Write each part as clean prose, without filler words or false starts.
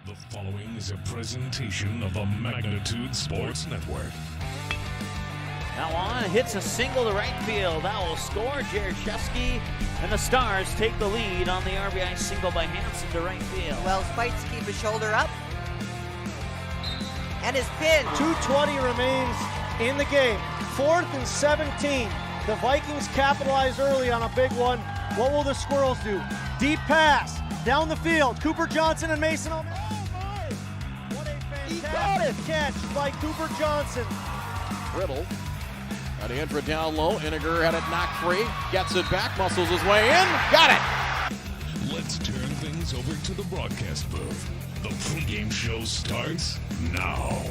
The following is a presentation of the Magnitude Sports Network. Now on, hits a single to right field. That will score. Jared Chesky and the Stars take the lead on the RBI single by Hansen to right field. Wells fights to keep his shoulder up. And his pin. 2:20 remains in the game. 4th and 17. The Vikings capitalize early on a big one. What will the Squirrels do? Deep pass down the field. Cooper Johnson and Mason. Oh my! What a fantastic catch by Cooper Johnson. Riddle got in for down low. Iniger had it knocked free. Gets it back. Muscles his way in. Got it. Let's turn things over to the broadcast booth. The pregame show starts now.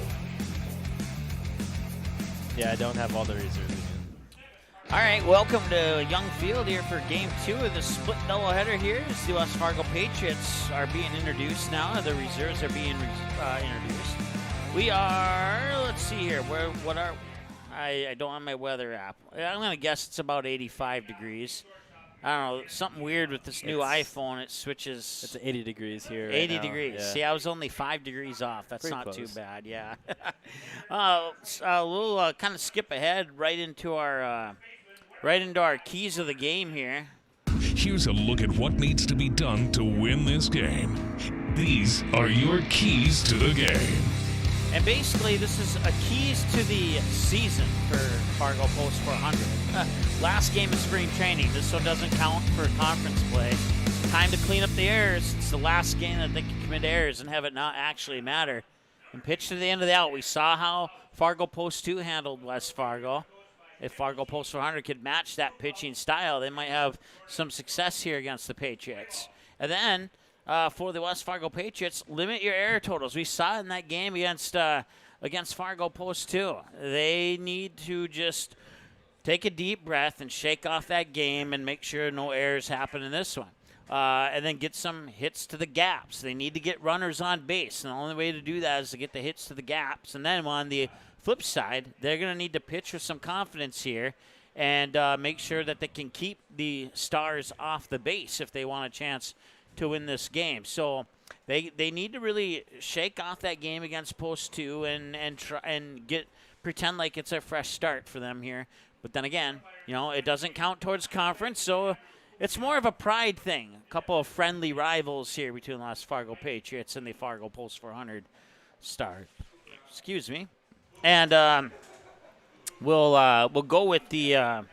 Yeah, I don't have all the reserves again. All right, welcome to Young Field here for Game 2 of the split doubleheader here. As the West Fargo Patriots are being introduced now. The reserves are being introduced. We are, let's see here, I don't have my weather app. I'm going to guess it's about 85 degrees. I don't know, something weird with this new iPhone. It switches. It's 80 degrees here. 80 right now. degrees. Yeah. See, I was only 5 degrees off. That's Pretty not close. too bad. Yeah. We'll kind of skip ahead right into our keys of the game here. Here's a look at what needs to be done to win this game. These are your keys to the game. And basically, this is a keys to the season for Fargo Post 400. Last game of spring training. This one doesn't count for conference play. Time to clean up the errors. It's the last game that they can commit errors and have it not actually matter. And pitch to the end of the out. We saw how Fargo Post 2 handled West Fargo. If Fargo Post 400 could match that pitching style, they might have some success here against the Patriots. And then, for the West Fargo Patriots, limit your error totals. We saw it in that game against Fargo Post 2. They need to just take a deep breath and shake off that game and make sure no errors happen in this one. And then get some hits to the gaps. They need to get runners on base, and the only way to do that is to get the hits to the gaps. And then on the flip side, they're going to need to pitch with some confidence here and make sure that they can keep the Stars off the base if they want a chance to win this game. So they need to really shake off that game against Post 2 and try and pretend like it's a fresh start for them here. But then again, it doesn't count towards conference, so it's more of a pride thing. A couple of friendly rivals here between the West Fargo Patriots and the Fargo Post 400 Stars. Excuse me. And we'll go with the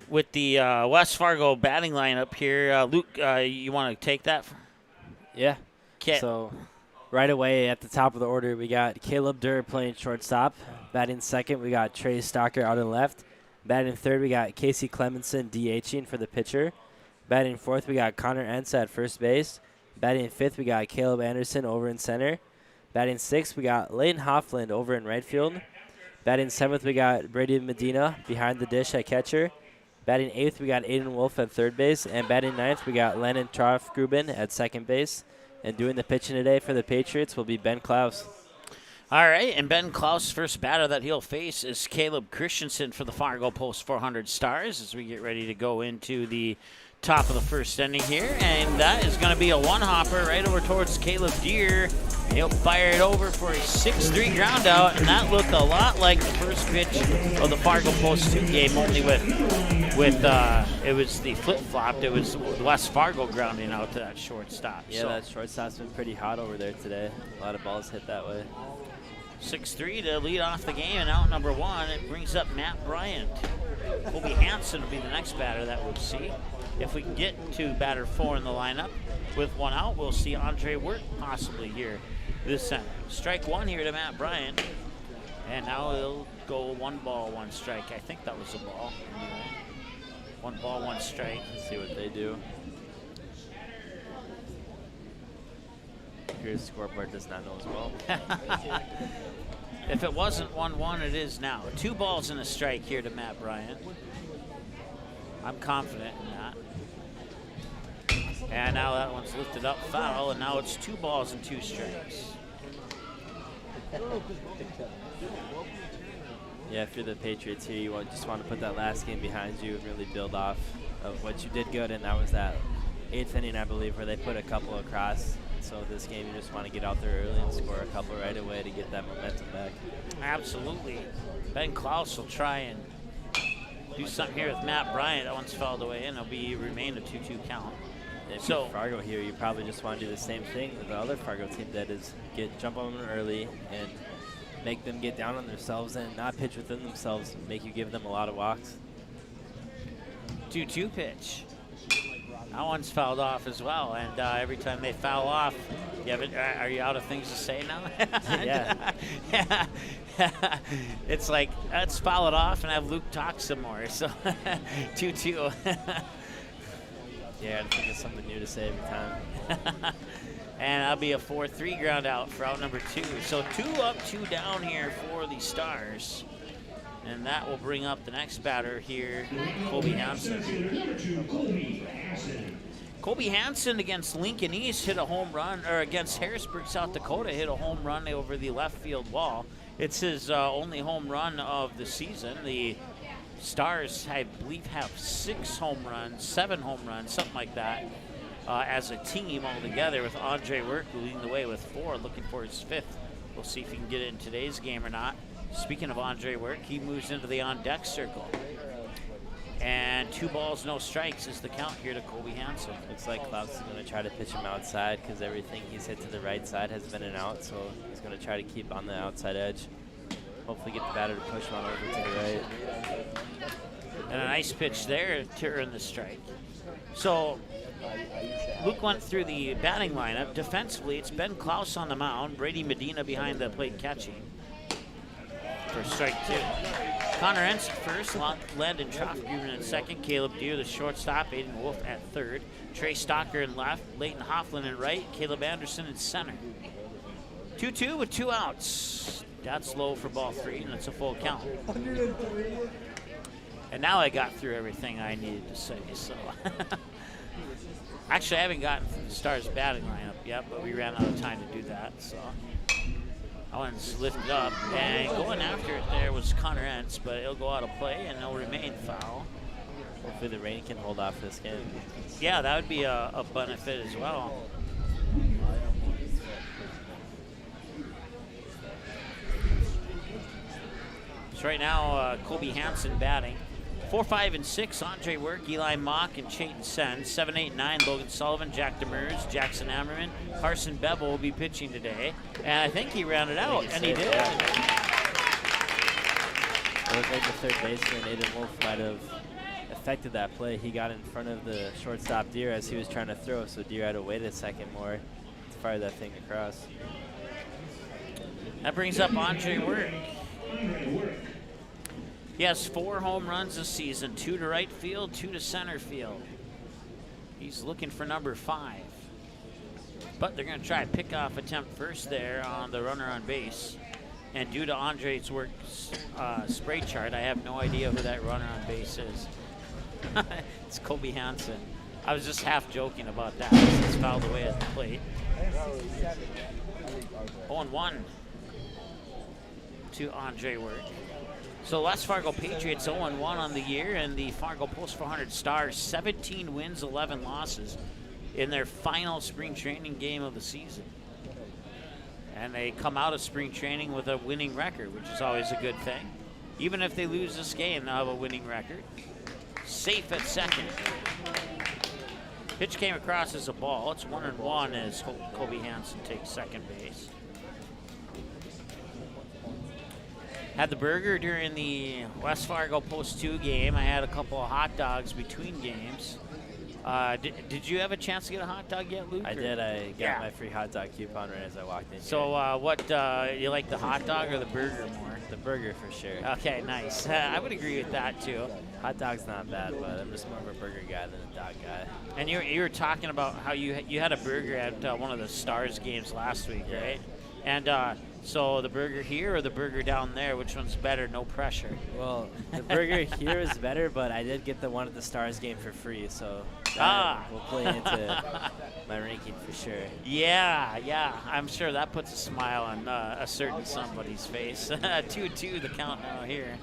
West Fargo batting lineup here. Luke, you want to take that? Yeah. Okay. So right away at the top of the order, we got Caleb Durr playing shortstop. Batting second, we got Trey Stalker out on left. Batting third, we got Casey Clemenson DHing for the pitcher. Batting fourth, we got Connor Entz at first base. Batting fifth, we got Caleb Anderson over in center. Batting sixth, we got Layton Hoffland over in right field. Batting seventh, we got Brady Medina behind the dish at catcher. Batting eighth, we got Aiden Wolf at third base. And batting ninth, we got Landon Troff-Grubin at second base. And doing the pitching today for the Patriots will be Ben Klaus. All right, and Ben Klaus' first batter that he'll face is Caleb Christensen for the Fargo Post 400 Stars as we get ready to go into the top of the first inning here. And that is going to be a one-hopper right over towards Caleb Deere. He'll fire it over for a 6-3 ground out, and that looked a lot like the first pitch of the Fargo Post 2 game, only with it was the flip-flopped. It was West Fargo grounding out to that shortstop. Yeah, that shortstop's been pretty hot over there today. A lot of balls hit that way. 6-3 to lead off the game, and out number one, it brings up Matt Bryant. Kobe Hansen will be the next batter that we'll see. If we can get to batter 4 in the lineup with one out, we'll see Andre Wirt possibly here this inning. Strike one here to Matt Bryant, and now he'll go 1 ball, 1 strike. I think that was a ball. 1 ball, 1 strike. Let's see what they do. Here's scoreboard does not know as well. If it wasn't 1-1, it is now. 2 balls and a strike here to Matt Bryant. I'm confident in that. And now that one's lifted up foul, and now it's 2 balls and 2 strikes. Yeah, if you're the Patriots here, you just want to put that last game behind you and really build off of what you did good, and that was that 8th inning, I believe, where they put a couple across. So this game, you just want to get out there early and score a couple right away to get that momentum back. Absolutely. Ben Klaus will try and do something here with Matt Bryant. That one's fouled away, and it'll remain a 2-2 count. If you're Fargo here, you probably just want to do the same thing that the other Fargo team did, is jump on them early and make them get down on themselves and not pitch within themselves, make you give them a lot of walks. 2-2 pitch. That one's fouled off as well, and every time they foul off, are you out of things to say now? Yeah. It's like, let's foul it off and have Luke talk some more. So 2-2. Yeah, I think it's something new to say every time. And that'll be a 4-3 ground out for out number 2. So 2 up, 2 down here for the Stars. And that will bring up the next batter here, Colby Hansen. Colby Hansen against Lincoln East hit a home run, or against Harrisburg, South Dakota, hit a home run over the left field wall. It's his only home run of the season. The Stars, I believe, have 6 home runs, 7 home runs, something like that, as a team altogether, with Andre Work leading the way with 4, looking for his 5th. We'll see if he can get it in today's game or not. Speaking of Andre Work, he moves into the on-deck circle. And 2 balls, no strikes is the count here to Colby Hansen. Looks like Klaus is going to try to pitch him outside because everything he's hit to the right side has been an out, so he's going to try to keep on the outside edge. Hopefully get the batter to push one over to the right. And a nice pitch there to earn the strike. So Luke went through the batting lineup. Defensively, it's Ben Klaus on the mound, Brady Medina behind the plate catching for strike 2. Connor Entz first, Landon Troffgruben in second, Caleb Deere the shortstop, Aiden Wolf at third, Trey Stocker in left, Leighton Hofflin in right, Caleb Anderson in center. 2-2 with 2 outs. That's low for ball 3, and it's a full count. And now I got through everything I needed to say, so. Actually, I haven't gotten through the Stars batting lineup yet, but we ran out of time to do that, so. That one's lifted up, and going after it there was Connor Entz, but it'll go out of play, and it'll remain foul. Hopefully the rain can hold off this game. Yeah, that would be a benefit as well. So right now, Colby Hansen batting. 4, 5, and 6, Andre Work, Eli Mock, and Chayton Sen. 7, 8, 9, Logan Sullivan, Jack Demers, Jackson Ammerman, Carson Bevel will be pitching today. And I think he rounded out, and he did. Yeah. It looked like the third baseman, Aiden Wolf, might have affected that play. He got in front of the shortstop Deere as he was trying to throw, so Deere had to wait a second more to fire that thing across. That brings up Andre Work. He has 4 home runs this season, 2 to right field, 2 to center field. He's looking for number 5. But they're going to try a pickoff attempt first there on the runner on base. And due to Andre's Work's spray chart, I have no idea who that runner on base is. It's Colby Hansen. I was just half joking about that. It's fouled away at the plate. 0-1 to Andre Work. So West Fargo Patriots 0-1 on the year, and the Fargo Post 400 Stars 17 wins, 11 losses in their final spring training game of the season. And they come out of spring training with a winning record, which is always a good thing. Even if they lose this game, they'll have a winning record. Safe at second. Pitch came across as a ball. It's 1-1 as Colby Hansen takes second base. Had the burger during the West Fargo Post 2 game. I had a couple of hot dogs between games. Did you have a chance to get a hot dog yet, Luke? I did. I got my free hot dog coupon right as I walked in. So what, you like the hot dog or the burger more? The burger for sure. Okay, nice. I would agree with that too. Hot dog's not bad, but I'm just more of a burger guy than a dog guy. And you were talking about how you had a burger at one of the Stars games last week, right? And so the burger here or the burger down there, which one's better? No pressure. Well, the burger here is better, but I did get the one at the Stars game for free, so will play into my ranking for sure. Yeah. I'm sure that puts a smile on a certain somebody's face. 2-2 the count now here.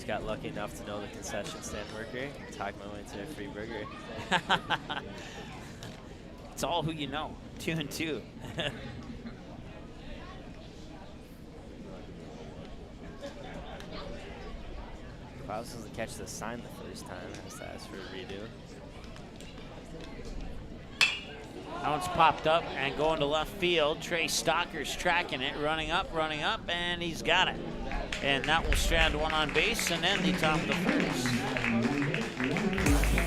just got lucky enough to know the concession stand worker. Talked my way to a free burger. It's all who you know. 2-2. If I was supposed to catch the sign the first time, I has to ask for a redo. Bounce popped up and going to left field. Trey Stocker's tracking it, running up, and he's got it. And that will strand one on base and end the top of the first.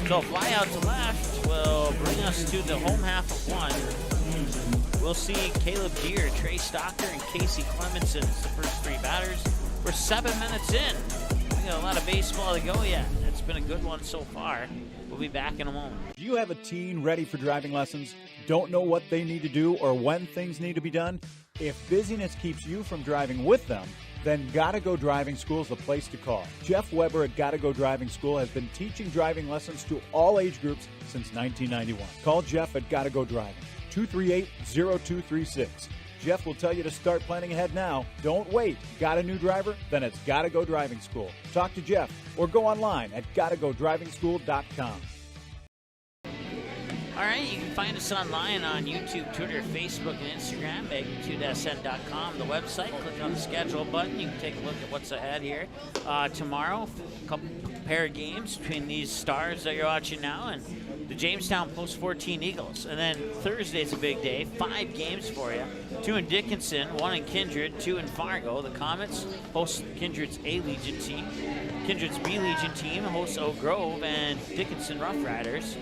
So fly out to left will bring us to the home half of one. We'll see Caleb Deere, Trey Stocker, and Casey Clemenson as the first three batters. We're 7 minutes in. We got a lot of baseball to go yet. It's been a good one so far. We'll be back in a moment. Do you have a teen ready for driving lessons? Don't know what they need to do or when things need to be done? If busyness keeps you from driving with them, then Gotta Go Driving School is the place to call. Jeff Weber at Gotta Go Driving School has been teaching driving lessons to all age groups since 1991. Call Jeff at Gotta Go Driving, 238-0236. Jeff will tell you to start planning ahead now. Don't wait. Got a new driver? Then it's Gotta Go Driving School. Talk to Jeff or go online at gottagodrivingschool.com. All right, you can find us online on YouTube, Twitter, Facebook, and Instagram, magnitudesn.com, the website. Click on the schedule button. You can take a look at what's ahead here. Tomorrow, a couple pair of games between these stars that you're watching now and the Jamestown Post 14 Eagles. And then Thursday's a big day. 5 games for you. 2 in Dickinson, 1 in Kindred, 2 in Fargo. The Comets host Kindred's A-Legion team. Kindred's B-Legion team hosts Oak Grove, and Dickinson Rough Riders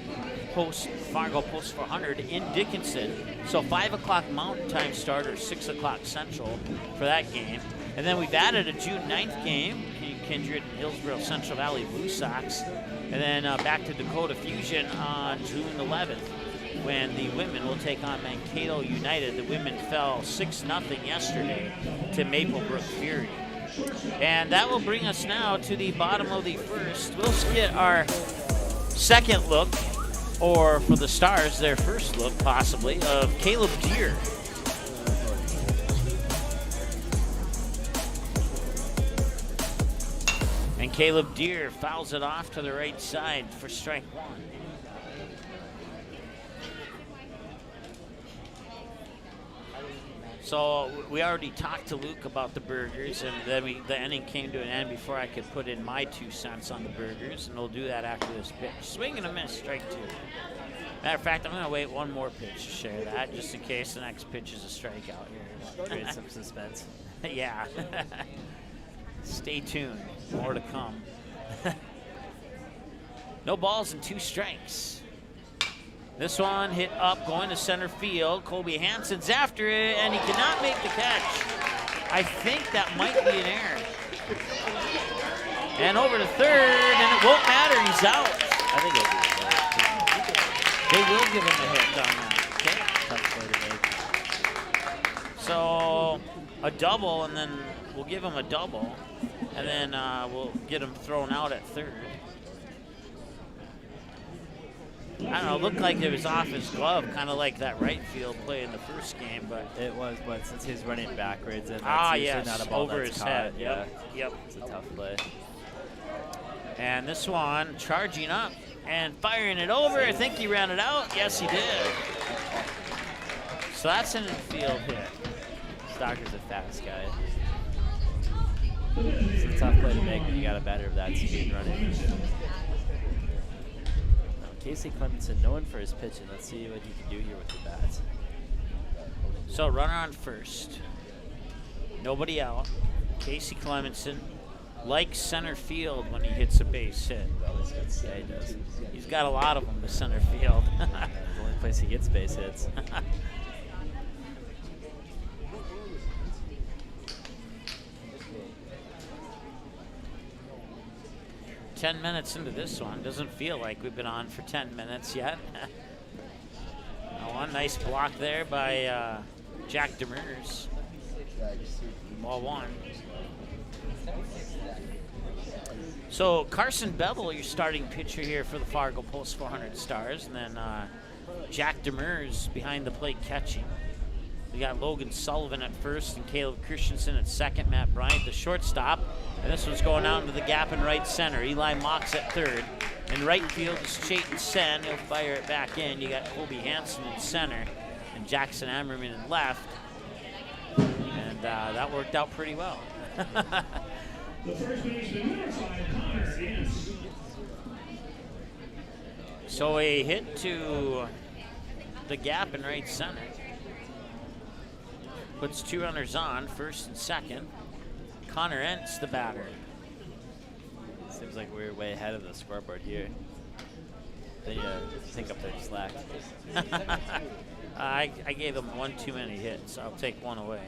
host Fargo Post 400 in Dickinson. So 5 o'clock Mountain Time starter, 6 o'clock Central for that game. And then we've added a June 9th game, Kindred and Hillsborough Central Valley Blue Sox. And then back to Dakota Fusion on June 11th when the women will take on Mankato United. The women fell 6-0 yesterday to Maplebrook Fury. And that will bring us now to the bottom of the first. We'll get our second look, or for the Stars, their first look, possibly, of Caleb Deere. And Caleb Deere fouls it off to the right side for strike one. So we already talked to Luke about the burgers, and then the inning came to an end before I could put in my 2 cents on the burgers, and we'll do that after this pitch. Swing and a miss, strike 2. Matter of fact, I'm going to wait one more pitch to share that, just in case the next pitch is a strikeout here. Create some suspense. Yeah. Stay tuned. More to come. No balls and 2 strikes. This one hit up, going to center field. Colby Hansen's after it, and he cannot make the catch. I think that might be an error. And over to third, and it won't matter. He's out. I think it'll be They will give him a hit on that. Okay. tough play to make. So a double, and then we'll give him a double, and then we'll get him thrown out at third. I don't know, it looked like it was off his glove, kind of like that right field play in the first game, but it was, but since he was running backwards, and that's usually not a ball over that's his caught, head. yeah. Yep. It's a tough play. And this one charging up and firing it over. I think he ran it out. Yes, he did. So that's an infield hit. Stocker's a fast guy. It's a tough play to make when you got a batter of that speed running. Casey Clemenson known for his pitching. Let's see what he can do here with the bats. So runner on first. Nobody out. Casey Clemenson likes center field when he hits a base hit. Yeah, he does. He's got a lot of them to center field. The only place he gets base hits. 10 minutes into this one. Doesn't feel like we've been on for 10 minutes yet. One nice block there by Jack Demers. Ball 1. So Carson Bevel, your starting pitcher here for the Fargo Post 400 Stars, and then Jack Demers behind the plate catching. We got Logan Sullivan at first and Caleb Christensen at second. Matt Bryant, the shortstop. And this one's going out into the gap in right center. Eli Mox at third. In right field is Chayton Sen. He'll fire it back in. You got Colby Hansen in center and Jackson Ammerman in left. And that worked out pretty well. So a hit to the gap in right center. Puts 2 runners on, first and second. Connor Entz, the batter. Seems like we're way ahead of the scoreboard here. They think up their slack. I gave them 1 too many hits. I'll take 1 away.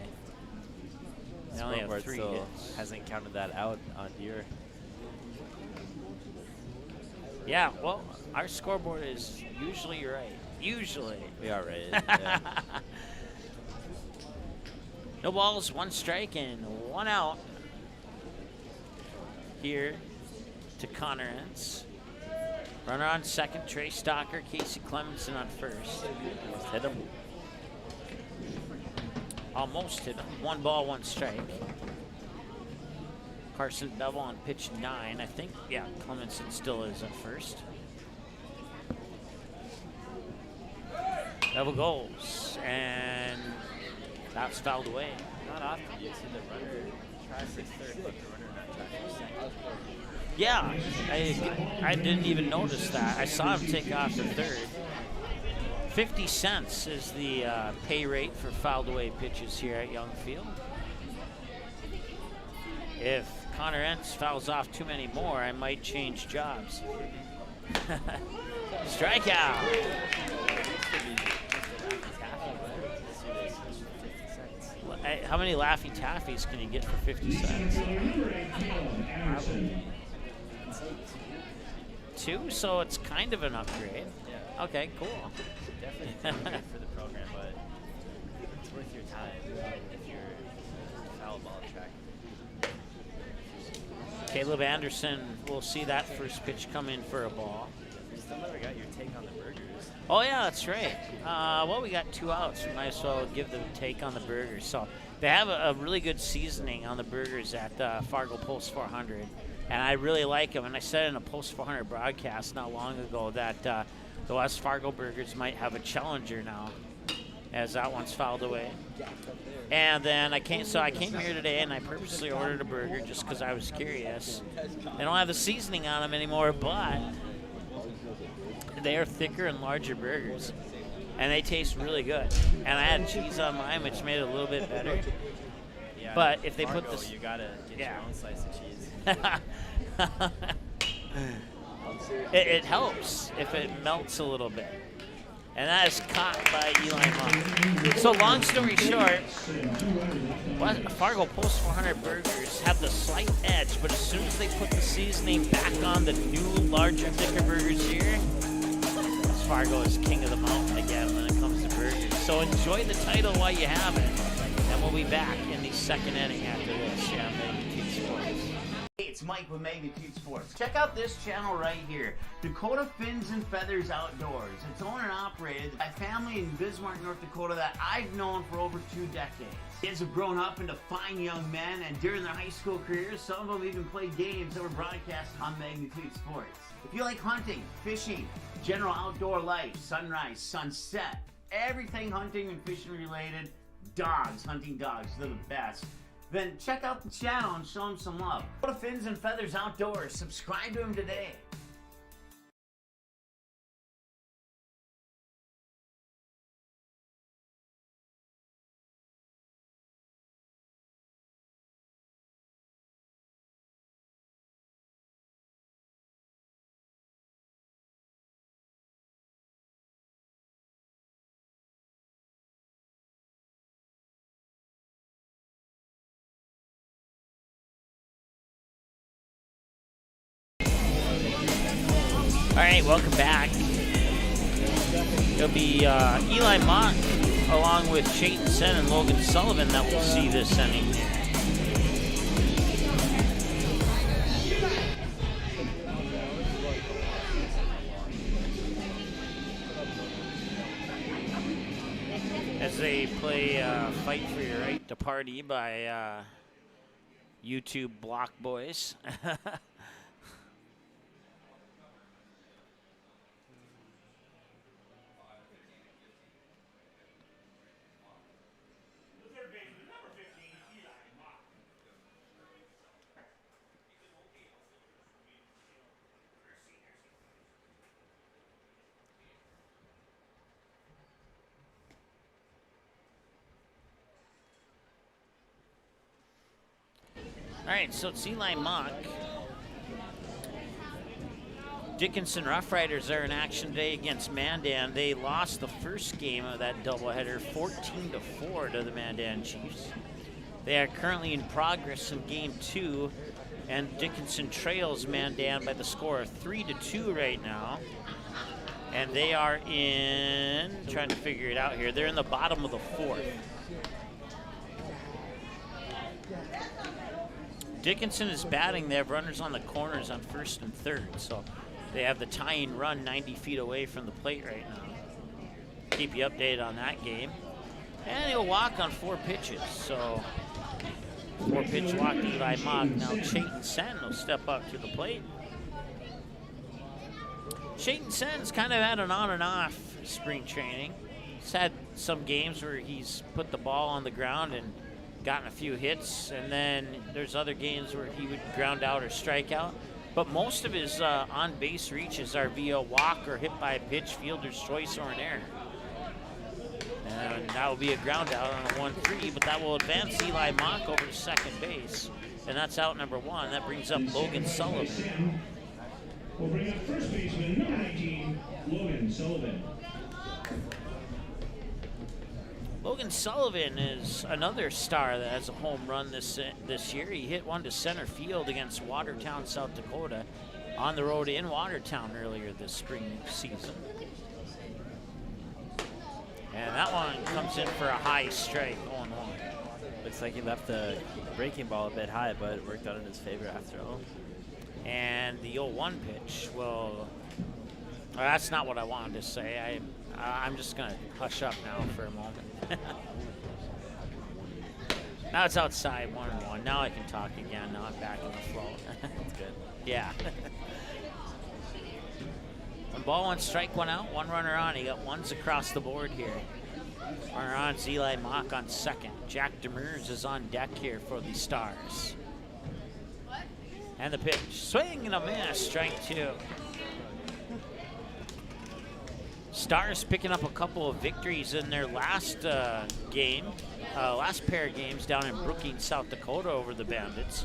They only have 3 still hits. hasn't counted that out on your. Yeah, well, our scoreboard is usually right. Usually. We are right. Yeah. No balls, 1 strike, and 1 out. Here to Connor Entz. Runner on second, Trey Stocker, Casey Clemenson on first. Almost hit him. Almost hit him. 1 ball, 1 strike. Carson Bevel on pitch 9. I think, yeah, Clemenson still is at first. Bevel goes, and that's fouled away. Not often you see the runner try for third, but the runner not try for second. Yeah, I didn't even notice that. I saw him take off the third. 50 cents is the pay rate for fouled away pitches here at Young Field. If Connor Entz fouls off too many more, I might change jobs. Strikeout. How many Laffy Taffies can you get for 50 cents? 2, so it's kind of an upgrade. Yeah. Okay, cool. Definitely good for the program, but it's worth your time if you're a foul ball track. Caleb Anderson, we'll see that first pitch come in for a ball. You still never got your take on the burgers. Oh yeah, that's right. Well, we got 2 outs. We might as well give them a take on the burgers. So they have a really good seasoning on the burgers at Fargo Post 400, and I really like them. And I said in a Post 400 broadcast not long ago that the West Fargo burgers might have a challenger now, as that one's fouled away. And then I came here today and I purposely ordered a burger just because I was curious. They don't have the seasoning on them anymore, but they are thicker and larger burgers, and they taste really good. And I had cheese on mine, which made it a little bit better. Yeah, but if they Fargo, put this, you gotta get your own slice of cheese. it helps if it melts a little bit. And that is caught by Eli Monk. So long story short, Fargo Post 400 burgers have the slight edge, but as soon as they put the seasoning back on the new, larger, thicker burgers here, Fargo is king of the mountain again when it comes to burgers. So enjoy the title while you have it, and we'll be back in the second inning after this. Yeah, Magnitude Sports. Hey, it's Mike with Magnitude Sports. Check out this channel right here, Dakota Fins and Feathers Outdoors. It's owned and operated by a family in Bismarck, North Dakota that I've known for over 2 decades. Kids have grown up into fine young men, and during their high school careers, some of them even played games that were broadcast on Magnitude Sports. If you like hunting, fishing, general outdoor life, sunrise, sunset, everything hunting and fishing related, dogs, hunting dogs, they're the best, then check out the channel and show them some love. Go to Fins and Feathers Outdoors. Subscribe to them today. All right, welcome back. It'll be Eli Mott along with Chayton Sen and Logan Sullivan that we'll see this inning. as they play Fight for Your Right to Party by YouTube Block Boys. All right, so it's Eli Mock. Dickinson Rough Riders are in action today against Mandan. They lost the first game of that doubleheader 14-4 to the Mandan Chiefs. They are currently in progress in game 2, and Dickinson trails Mandan by the score of 3-2 right now. And they are trying to figure it out here, they're in the bottom of the 4th. Dickinson is batting. They have runners on the corners on 1st and 3rd, so they have the tying run 90 feet away from the plate right now. Keep you updated on that game. And he'll walk on 4 pitches, so 4-pitch walk to Eli Mock. Now Chayton Sen will step up to the plate. Chayton Sen's kind of had an on and off spring training. He's had some games where he's put the ball on the ground and gotten a few hits, and then there's other games where he would ground out or strike out. But most of his on-base reaches are via walk or hit by a pitch, fielder's choice, or an error. And that will be a ground out on a 1-3, but that will advance Eli Mock over to second base. And that's out number 1. That brings up Logan Sullivan. We'll bring up first baseman, number 19, Logan Sullivan. Logan Sullivan is another star that has a home run this year. He hit one to center field against Watertown, South Dakota, on the road in Watertown earlier this spring season. And that one comes in for a high strike, 0-1. Looks like he left the breaking ball a bit high, but it worked out in his favor after all. And the 0-1 pitch, well, that's not what I wanted to say. I'm just going to hush up now for a moment. Now it's outside, 1-1. Now I can talk again. Now I'm back in the flow. That's good. Yeah. 1 ball, 1 strike, 1 out, 1 runner on. He got ones across the board here. Runner on, Eli Mock on second. Jack Demers is on deck here for the Stars. And the pitch, swing and a miss, strike 2. Stars picking up a couple of victories in their last last pair of games down in Brookings, South Dakota over the Bandits.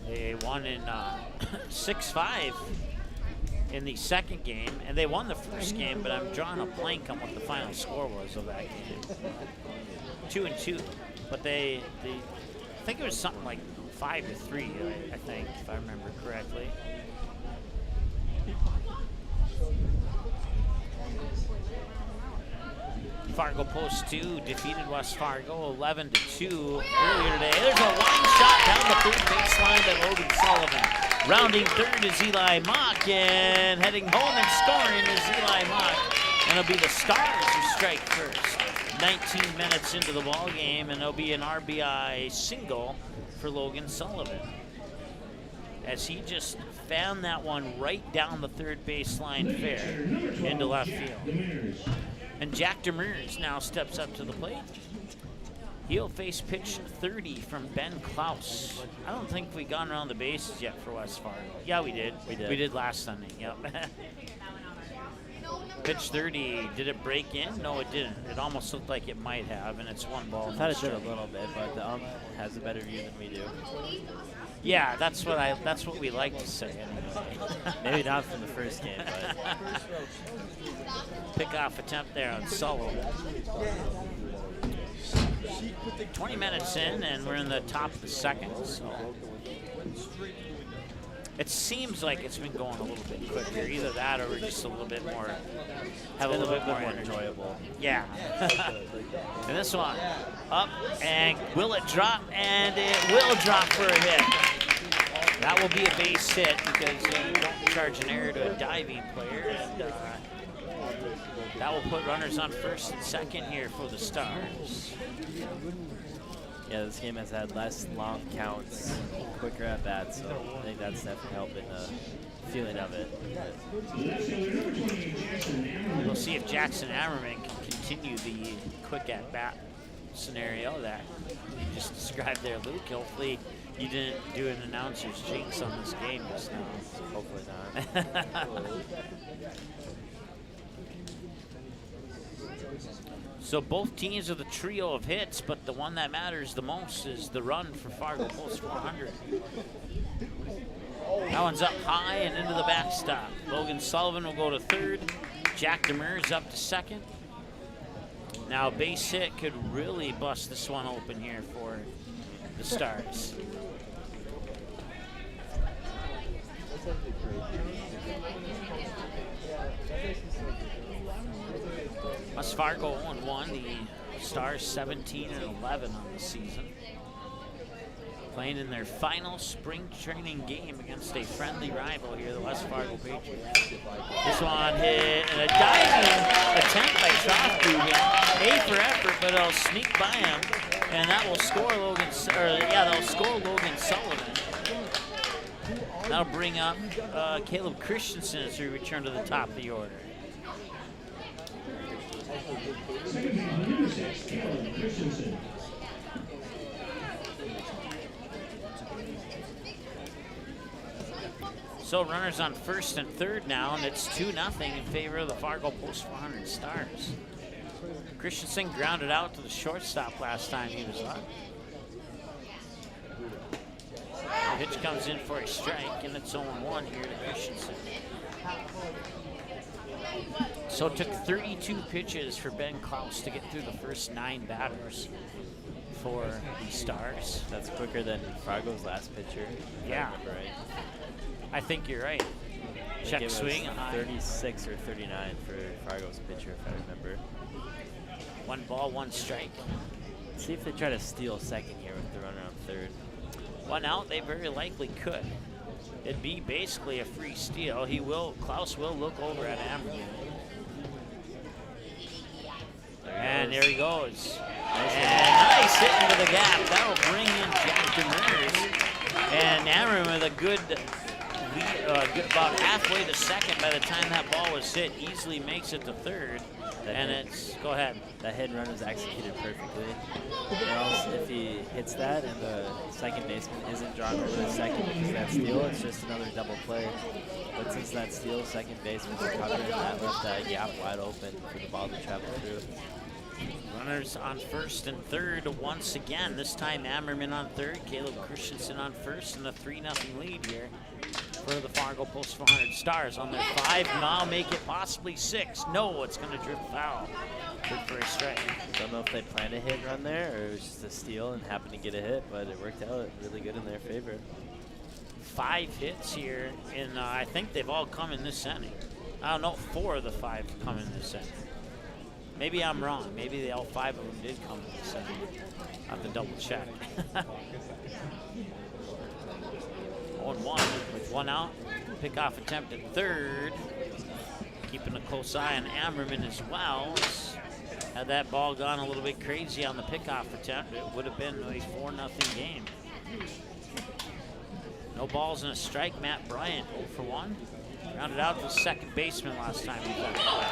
They won in 6-5 in the second game, and they won the first game, but I'm drawing a blank on what the final score was of that game. 2-2, but I think it was something like 5-3, I think, if I remember correctly. Fargo Post 2 defeated West Fargo 11-2 earlier today. There's a line shot down the 3rd baseline by Logan Sullivan. Rounding 3rd is Eli Mock, and heading home and scoring is Eli Mock. And it'll be the Stars who strike first. 19 minutes into the ball game, and there'll be an RBI single for Logan Sullivan, as he just found that one right down the 3rd baseline fair into left field. And Jack Demers now steps up to the plate. He'll face pitch 30 from Ben Klaus. I don't think we gone around the bases yet for West Fargo. Yeah, we did. We did last Sunday, yep. Pitch 30, did it break in? No, it didn't. It almost looked like it might have, and it's 1 ball. I thought it did a little bit, but the ump has a better view than we do. Yeah, that's what we like to say anyway. Maybe not from the first game, but pick-off attempt there on Sullivan. 20 minutes in, and we're in the top of the second. So it seems like it's been going a little bit quicker. Either that, or we're just a little bit more, have a little bit more enjoyable. Yeah. And this one up, and will it drop? And it will drop for a hit. That will be a base hit because you don't charge an error to a diving player. And That will put runners on first and second here for the Stars. Yeah, this game has had less long counts, quicker at bats, so I think that's definitely helping the feeling of it. We'll see if Jackson Ammerman can continue the quick at bat scenario that you just described there, Luke. Hopefully you didn't do an announcer's jinx on this game just now. Hopefully not. So both teams with a trio of hits, but the one that matters the most is the run for Fargo Post 400. That one's up high and into the backstop. Logan Sullivan will go to third. Jack Demers up to second. Now a base hit could really bust this one open here for the Stars. West Fargo 0-1, the Stars 17-11 on the season. Playing in their final spring training game against a friendly rival here, the West Fargo Patriots. This one hit and a diving attempt by Trothbugen. A for effort, but it'll sneak by him, and that will score Logan Sullivan. That'll bring up Caleb Christensen as we return to the top of the order. So runners on first and third now, and it's 2-0 in favor of the Fargo Post 400 Stars. Christensen grounded out to the shortstop last time he was up. The pitch comes in for a strike, and it's 0-1 here to Christensen. So it took 32 pitches for Ben Klaus to get through the first 9 batters for the Stars. That's quicker than Fargo's last pitcher. Yeah. Right. I think you're right. Check swing. 36 or 39 for Fargo's pitcher, if I remember. 1 ball, 1 strike. Let's see if they try to steal second here with the runner on third. 1 out, they very likely could. It'd be basically a free steal. Klaus will look over at Amberman. And there he goes. Nice hit into the gap. That'll bring in Jack Demers. And Amberman with a good lead, about halfway to second by the time that ball was hit, easily makes it to third. Go ahead. That hit and run was executed perfectly. Or else if he hits that and the second baseman isn't drawn over to second because of that steal, it's just another double play. But since that steal, second baseman's covered, that left that gap wide open for the ball to travel through. Runners on first and third once again. This time Ammerman on third, Caleb Christensen on first, and a 3-0 lead here for the Fargo Post 400 Stars on their 5. Now make it possibly 6. No, it's going to drift foul. Good for a strike. Don't know if they planned a hit and run there or it was just a steal and happened to get a hit, but it worked out really good in their favor. 5 hits here, and I think they've all come in this inning. I don't know, 4 of the 5 come in this inning. Maybe I'm wrong. Maybe all 5 of them did come in this inning. I'll have to double check. 0-1 with 1 out. Pickoff attempt at third. Keeping a close eye on Ammerman as well. Had that ball gone a little bit crazy on the pickoff attempt, it would have been a 4-0 game. No balls and a strike. Matt Bryant 0 for 1. Rounded out to the second baseman last time he got play.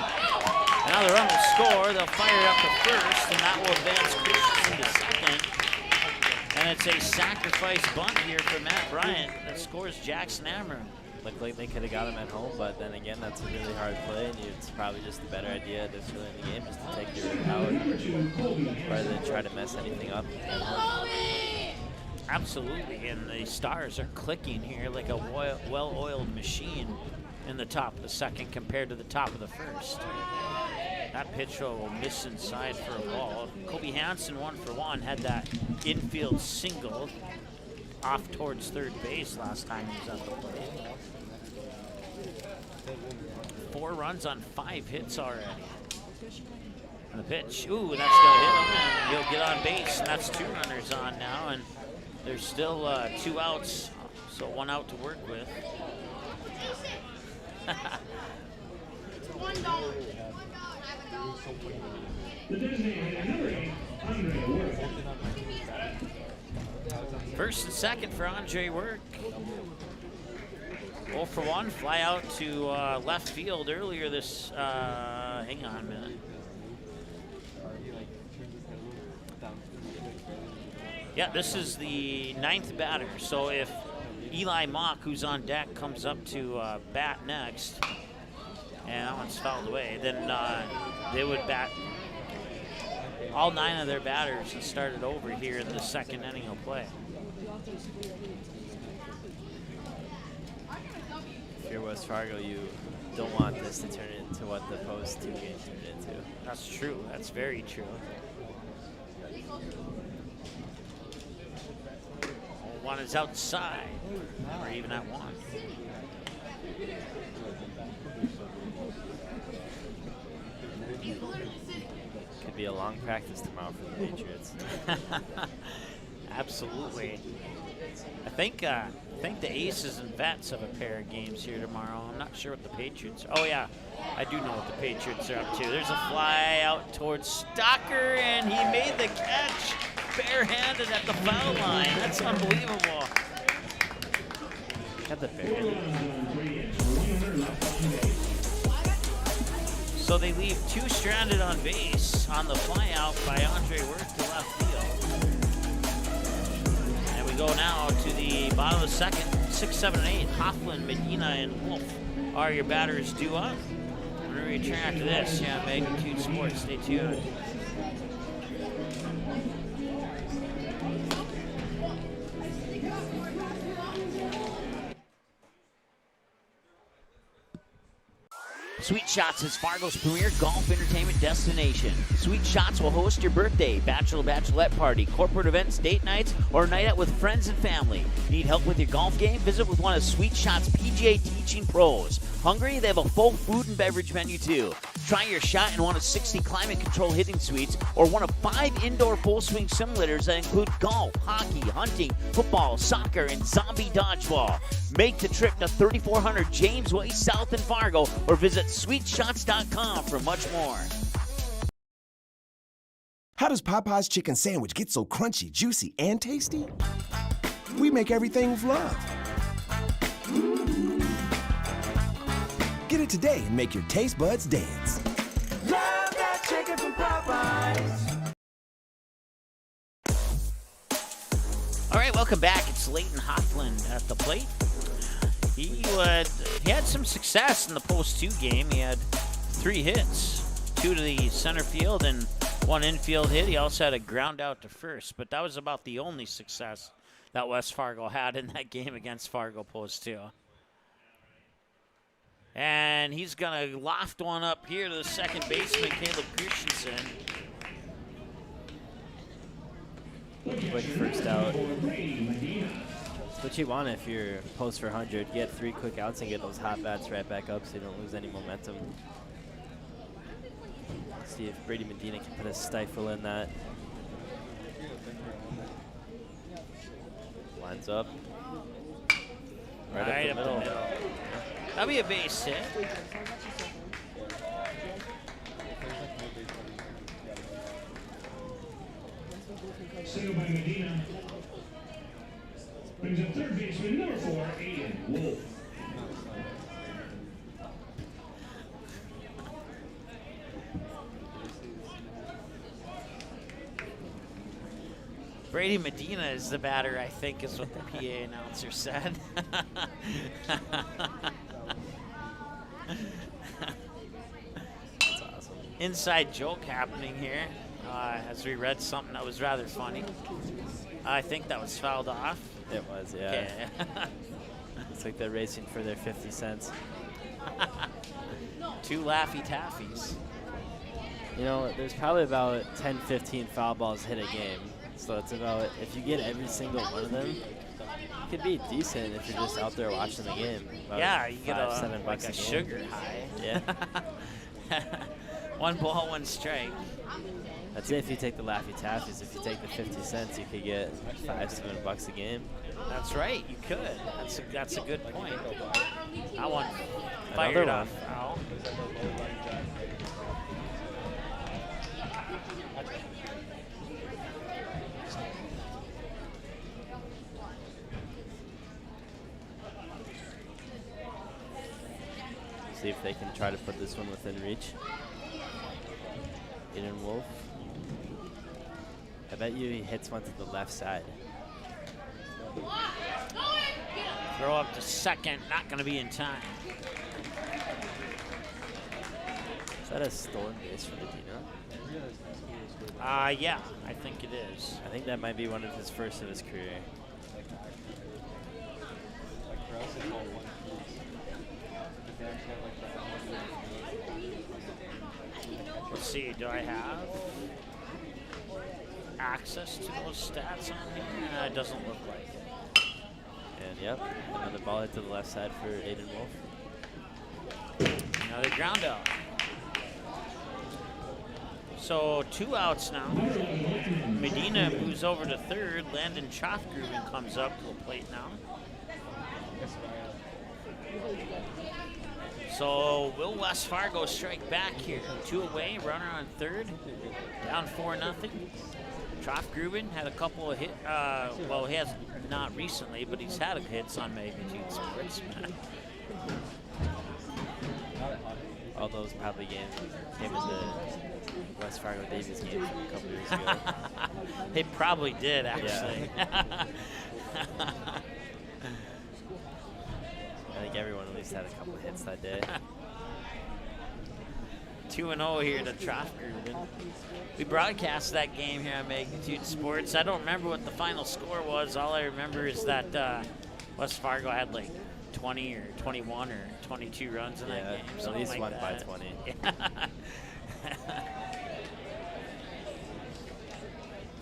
Now the run will score. They'll fire it up to first, and that will advance Christensen to second. And it's a sacrifice bunt here for Matt Bryant that scores Jackson Ammerman. Looked like they could have got him at home, but then again, that's a really hard play, and it's probably just a better idea this early in the game just to take your out rather than try to mess anything up. Absolutely, and the Stars are clicking here like a well-oiled machine in the top of the second compared to the top of the first. That pitch will miss inside for a ball. Kobe Hansen 1 for 1 had that infield single off towards third base last time he was at the plate. 4 runs on 5 hits already. And the pitch, ooh, that's gonna hit him, and he'll get on base, and that's 2 runners on now, and there's still 2 outs, so 1 out to work with. The designated number 8, Andre Work. First and second for Andre Work. 0 for 1, fly out to left field earlier this, hang on a minute. Yeah, this is the 9th batter. So if Eli Mock, who's on deck, comes up to bat next, and that one's fouled away, then they would bat all 9 of their batters and start it over here in the second inning of play. If you're West Fargo, you don't want this to turn into what the post 2 game turned into. That's true. That's very true. One is outside, or even at 1. Could be a long practice tomorrow for the Patriots. Absolutely. I think the Aces and Vets have a pair of games here tomorrow. I'm not sure what the Patriots. Oh yeah, I do know what the Patriots are up to. There's a fly out towards Stocker, and he made the catch barehanded at the foul line. That's unbelievable. Got the barehanded. So they leave 2 stranded on base on the fly out by Andre Work to left field. And we go now to the bottom of the second. 6, 7, and 8. Hoffman, Medina, and Wolf are your batters due up. We're going to return after this. Yeah, Magnitude Sports. Stay tuned. Sweet Shots is Fargo's premier golf entertainment destination. Sweet Shots will host your birthday, bachelorette party, corporate events, date nights, or a night out with friends and family. Need help with your golf game? Visit with one of Sweet Shots' PGA teaching pros. Hungry? They have a full food and beverage menu too. Try your shot in one of 60 climate control hitting suites or one of 5 indoor full swing simulators that include golf, hockey, hunting, football, soccer, and zombie dodgeball. Make the trip to 3400 James Way South in Fargo or visit sweetshots.com for much more. How does Popeye's chicken sandwich get so crunchy, juicy, and tasty? We make everything with love. Get it today and make your taste buds dance. Love that chicken from Popeyes. All right, welcome back. It's Leighton Hoffland at the plate. He had some success in the post-2 game. He had 3 hits, 2 to the center field and 1 infield hit. He also had a ground out to first, but that was about the only success that West Fargo had in that game against Fargo post-2. And he's going to loft one up here to the second baseman, Caleb Christensen. Quick first out. That's what you want if you're post for 100. Get 3 quick outs and get those hot bats right back up so you don't lose any momentum. See if Brady Medina can put a stifle in that. Lines up. Right up the middle. That'll be a base hit. Single by Medina. Brings up third baseman, number 4, Aiden Wolf. Brady Medina is the batter, I think, is what the PA announcer said. That's awesome. Inside joke happening here as we read something that was rather funny. I think that was fouled off. It was, yeah. It's like they're racing for their 50 cents. 2 Laffy Taffies. You know, there's probably about 10, 15 foul balls hit a game. So it's about, if you get every single one of them, it could be decent if you're just out there watching the game. About Yeah, you get $5-7 like a a game. sugar high. Yeah. 1 ball, 1 strike. That's it if you take the Laffy Taffies. If you take the 50 cents, you could get $5-7 a game. That's right, you could. That's a good point. That one Another fired one. off foul. see if they can try to put this one within reach. Aiden Wolf. I bet you he hits one to the left side. Throw up to second, not going to be in time. Is that a stolen base for Medina? Yeah, I think it is. I think that might be one of his first of his career. Let's see, do I have access to those stats on here? It doesn't look like it. And yep, another ball hit to the left side for Aiden Wolf. Another ground out. So 2 outs now. Medina moves over to third. Landon Choffgruben comes up to the plate now. So will West Fargo strike back here? 2 away, runner on third, down 4-0. Choffgruben had a couple of hits. Well, he has not recently, but he's had hits on Magnitude Sports. All those probably games came as the West Fargo Davies game from a couple years ago. They probably did, actually. Yeah. I think everyone at least had a couple of hits that day. 2-0 here to Choffgruben. We broadcast that game here on Magnitude Sports. I don't remember what the final score was. All I remember is that West Fargo had like 20 or 21 or 22 runs in that game. At least like won by 20. Yeah.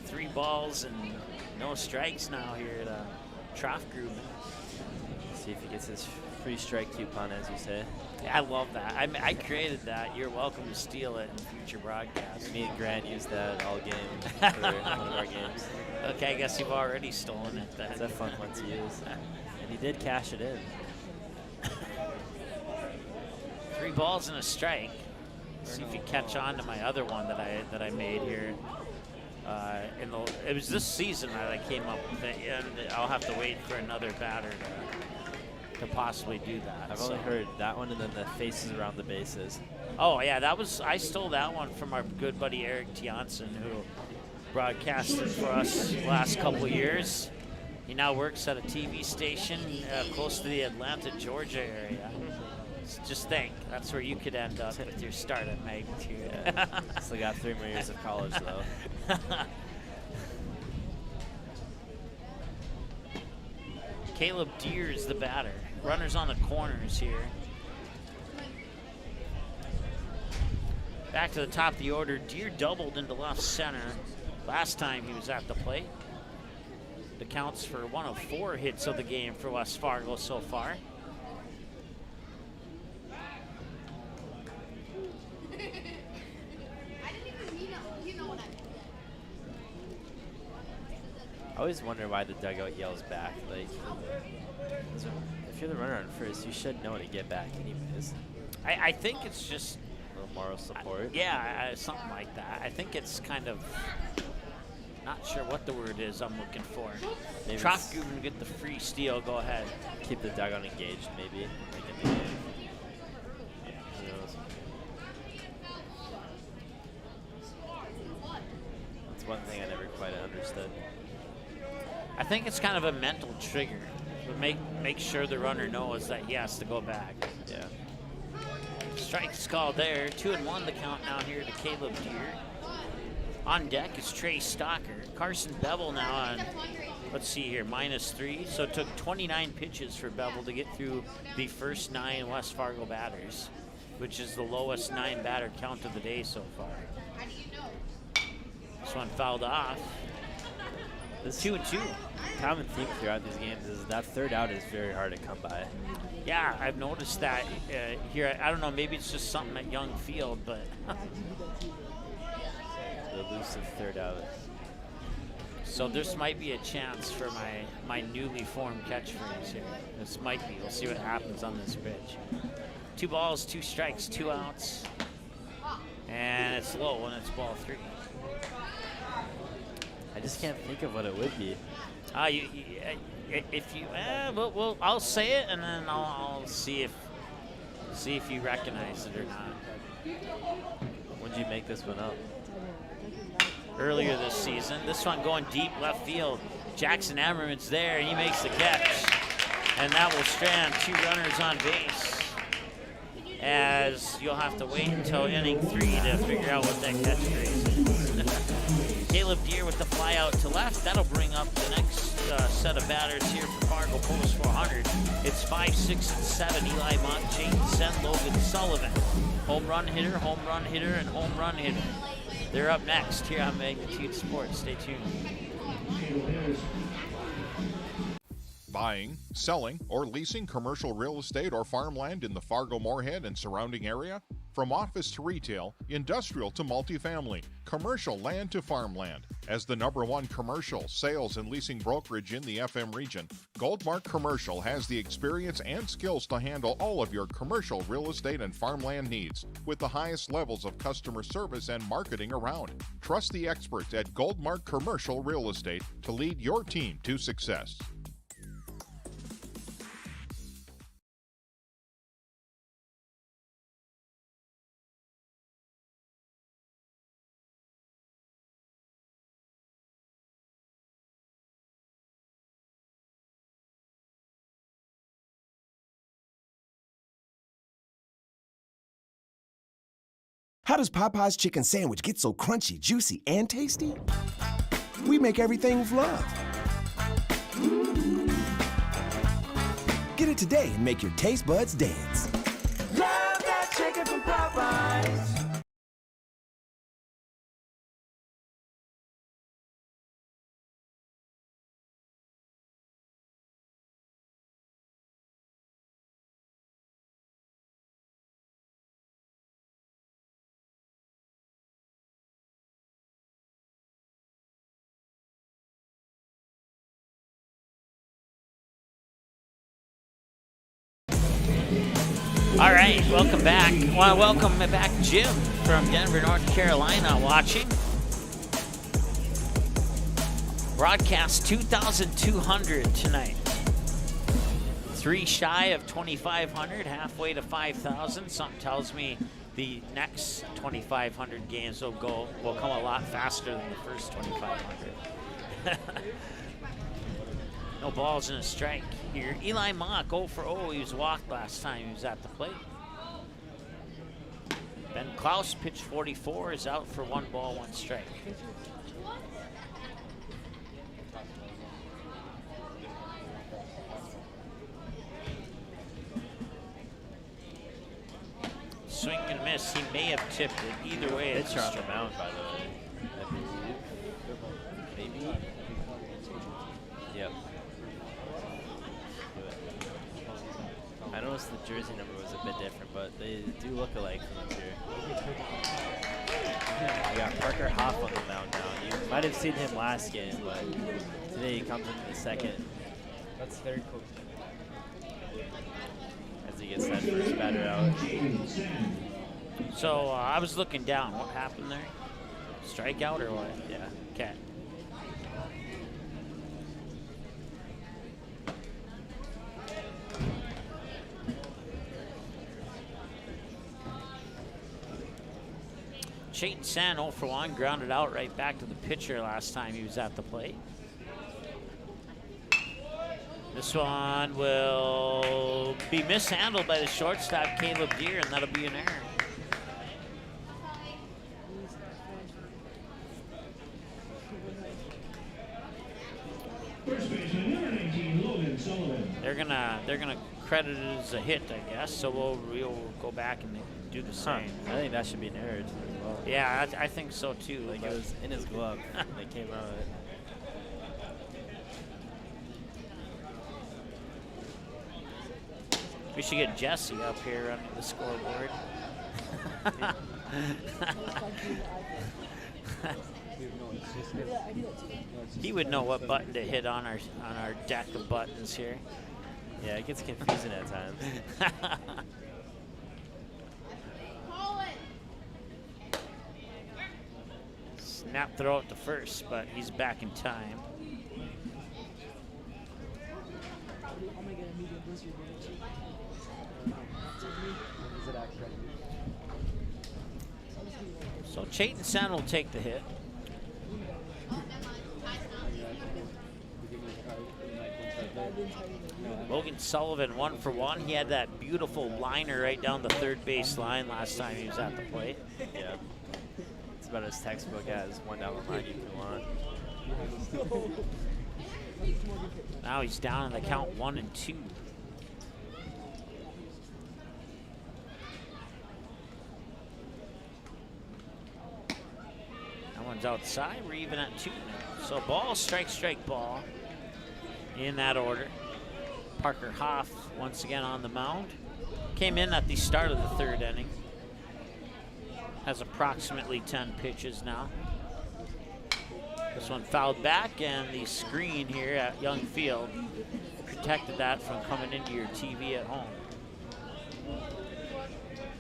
3 balls and no strikes now here to Choffgruben. See if he gets his free strike coupon, as you say. Yeah, I love that. I created that. You're welcome to steal it in future broadcasts. Me and Grant used that all game for one of our games. Okay, I guess you've already stolen it then. It's a fun one to use. And he did cash it in. 3 balls and a strike. See if you catch on to my other one that I made here. It was this season that I came up with it, and I'll have to wait for another batter to possibly do that. I've only heard that one and then the faces around the bases. Oh yeah, I stole that one from our good buddy Eric Tianson, who broadcasted for us the last couple years. He now works at a TV station close to the Atlanta, Georgia area. Just think, that's where you could end up with your start at Magnitude. Yeah. Still got 3 more years of college, though. Caleb Deere is the batter. Runners on the corners here. Back to the top of the order. Deere doubled into left center last time he was at the plate. It accounts for 1 of 4 hits of the game for West Fargo so far. I always wonder why the dugout yells back. Like, if you're the runner on first, you should know to get back anyways. I think it's just a little moral support. Yeah, something like that. I think it's kind of, not sure what the word is I'm looking for. Choffgruben get the free steal, go ahead. Keep the dugout engaged, maybe. Like in the game. Who knows? That's one thing I never quite understood. I think it's kind of a mental trigger. But make sure the runner knows that he has to go back. Yeah. Strike's called there. 2-1 the count now here to Caleb Deere. On deck is Trey Stalker. Carson Bevel now on, let's see here, -3. So it took 29 pitches for Bevel to get through the first 9 West Fargo batters, which is the lowest 9 batter count of the day so far. This one fouled off. This 2-2. Common theme throughout these games is that third out is very hard to come by. Yeah, I've noticed that here. I don't know, maybe it's just something at Young Field, but the elusive third out. So this might be a chance for my newly formed catchphrase here. This might be. We'll see what happens on this pitch. 2 balls, 2 strikes, 2 outs, and it's low and it's ball 3. I just can't think of what it would be. If you, well, I'll say it and then I'll see if See if you recognize it or not. When did you make this one up? Earlier this season. This one going deep left field. Jackson Emmerman's there, and he makes the catch. And that will strand 2 runners on base. As you'll have to wait until inning 3 to figure out what that catchphrase is. Caleb Deere with the fly out to left. That'll bring up the next set of batters here for Fargo Post 400. It's 5, 6, and 7. Eli Mott, Jayden Sen, Logan Sullivan. Home run hitter, and home run hitter. They're up next here on Magnitude Sports. Stay tuned. Buying, selling, or leasing commercial real estate or farmland in the Fargo-Moorhead and surrounding area? From office to retail, industrial to multifamily, commercial land to farmland. As the #1 commercial, sales, and leasing brokerage in the FM region, Goldmark Commercial has the experience and skills to handle all of your commercial real estate and farmland needs with the highest levels of customer service and marketing around. Trust the experts at Goldmark Commercial Real Estate to lead your team to success. How does Popeye's chicken sandwich get so crunchy, juicy, and tasty? We make everything with love. Get it today and make your taste buds dance. Love that chicken from Popeyes. All right, welcome back. I want to welcome back Jim from Denver, North Carolina, watching. Broadcast 2,200 tonight. 3 shy of 2,500, halfway to 5,000. Something tells me the next 2,500 games will come a lot faster than the first 2,500. No balls and a strike here. Eli Mock 0 for 0. He was walked last time he was at the plate. Ben Klaus, pitch 44, is out for 1 ball, 1 strike. Swing and miss. He may have tipped it. Either way, it's pitcher on the mound, by the way. I believe. Maybe. Yep. I noticed the jersey number was a bit different, but they do look alike from up here. We got Parker Hoff on the mound now. You might have seen him last game, but today he comes into the second. That's very cool. As he gets that first batter out. So I was looking down. What happened there? Strikeout or what? Yeah. Okay. Chayton San 0 for 1, grounded out right back to the pitcher last time he was at the plate. This one will be mishandled by the shortstop, Caleb Deere, and that'll be an error. First baseman, number 19, Logan Sullivan. They're gonna credit it as a hit, I guess. So we'll go back and do the same. I think that should be an error as well. Yeah, I think so too. Like it was in his glove when they came out of it. We should get Jesse up here under the scoreboard. He would know what button to hit on our deck of buttons here. Yeah, it gets confusing at times. Snap throw it to first, but he's back in time. So Chayton Sen will take the hit. Logan Sullivan 1 for 1. He had that beautiful liner right down the third base line last time he was at the plate. Yeah. It's about as textbook as one down the line you can want. Now he's down in the count 1 and 2. That one's outside. We're even at 2 now. So ball, strike, strike, ball in that order. Parker Hoff once again on the mound. Came in at the start of the third inning. Has approximately 10 pitches now. This one fouled back, and the screen here at Young Field protected that from coming into your TV at home.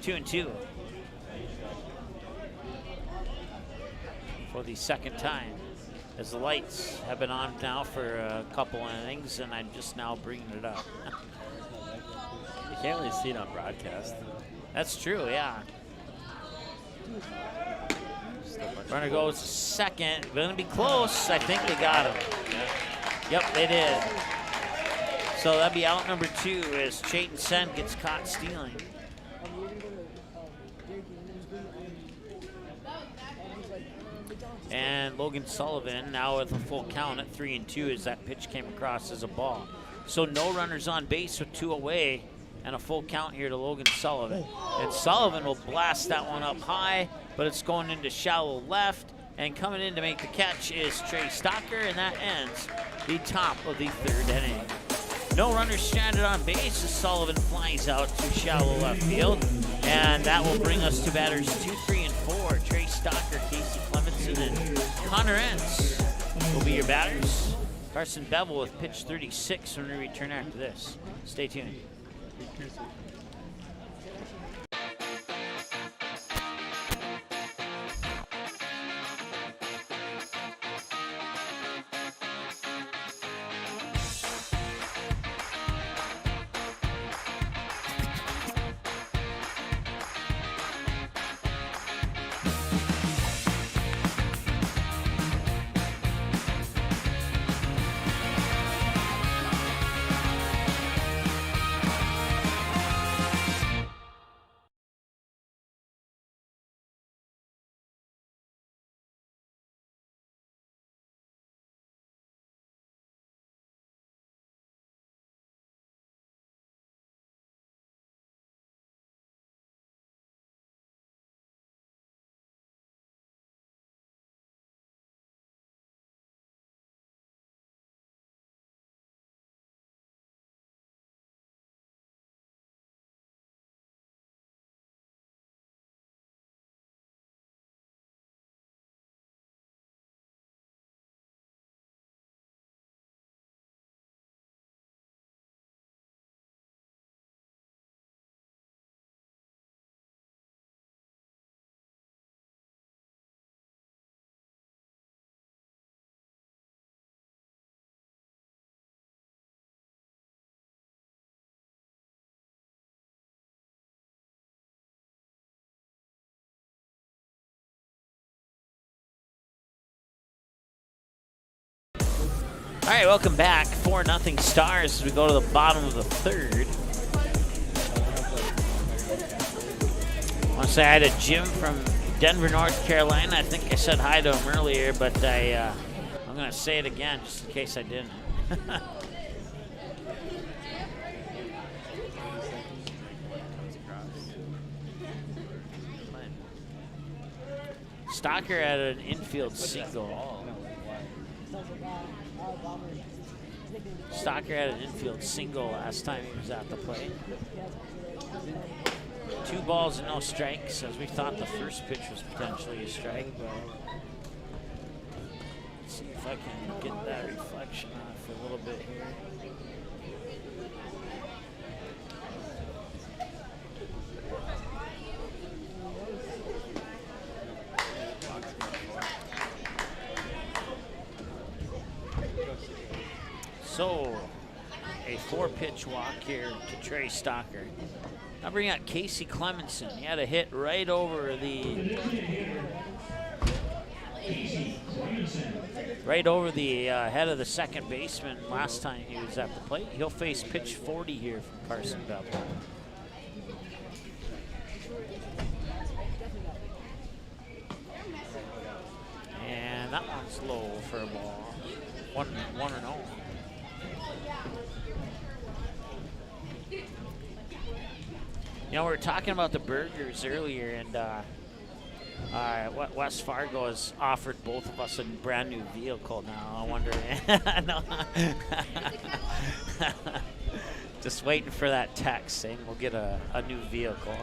2-2 for the second time, as the lights have been on now for a couple innings, and I'm just now bringing it up. You can't really see it on broadcast. That's true, yeah. Runner goes second. Going to be close. I think they got him. Yep, they did. So that'd be out number 2 as Chayton Sen gets caught stealing. And Logan Sullivan now with a full count at 3-2 as that pitch came across as a ball. So no runners on base with 2 away and a full count here to Logan Sullivan. And Sullivan will blast that one up high, but it's going into shallow left. And coming in to make the catch is Trey Stocker, and that ends the top of the third inning. No runners stranded on base as Sullivan flies out to shallow left field. And that will bring us to batters 2, 3, and 4. Trey Stocker, Casey Clemenson, and Connor Entz will be your batters. Carson Bevel with pitch 36 when we return after this. Stay tuned. All right, welcome back. 4-0 Stars as we go to the bottom of the third. I want to say hi to Jim from Denver, North Carolina. I think I said hi to him earlier, but I'm going to say it again just in case I didn't. Stocker had an infield single. Stocker had an infield single last time he was at the plate. 2 balls and no strikes, as we thought the first pitch was potentially a strike. But let's see if I can get that reflection off a little bit here. So, a 4-pitch walk here to Trey Stocker. Now bring out Casey Clemenson. He had a hit right over the right over the head of the second baseman last time he was at the plate. He'll face pitch 40 here from Carson Bevel. And that one's low for a ball. 1-0. You know, we were talking about the burgers earlier, and West Fargo has offered both of us a brand new vehicle now. I wonder. No. Just waiting for that text saying we'll get a new vehicle.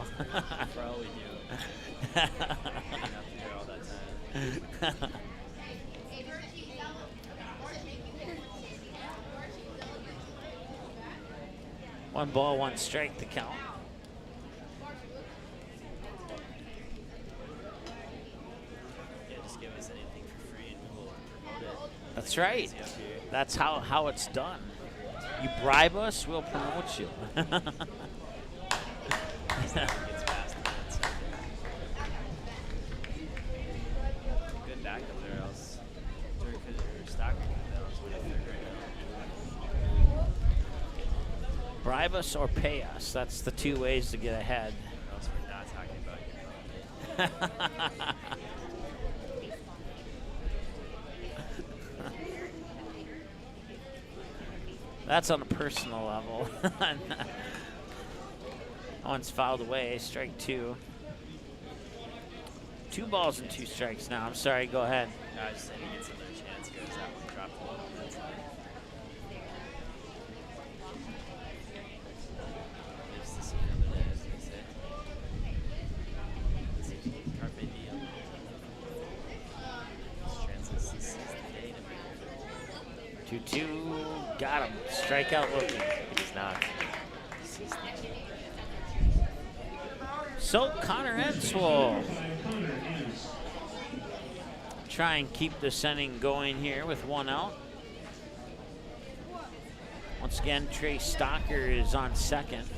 Probably do. All that time. One ball, one strike to count. Yeah, just give us anything for free and we'll promote it. That's right. That's how it's done. You bribe us, we'll promote you. Good back up there, else because Stocker Bribe us or pay us. That's the two ways to get ahead. Or else we're not talking about your That's on a personal level. That one's fouled away. Strike two. 2 balls and 2 strikes now. I'm sorry. Go ahead. I was just saying he gets another chance because that one dropped a little. That's fine. Lives to see another day, as they say. Carpe diem. This translates to seize the day to 2-2. Got him. Strikeout looking. It is not. Seize the day. So Connor Entz will try and keep this inning going here with 1 out. Once again, Trey Stocker is on second.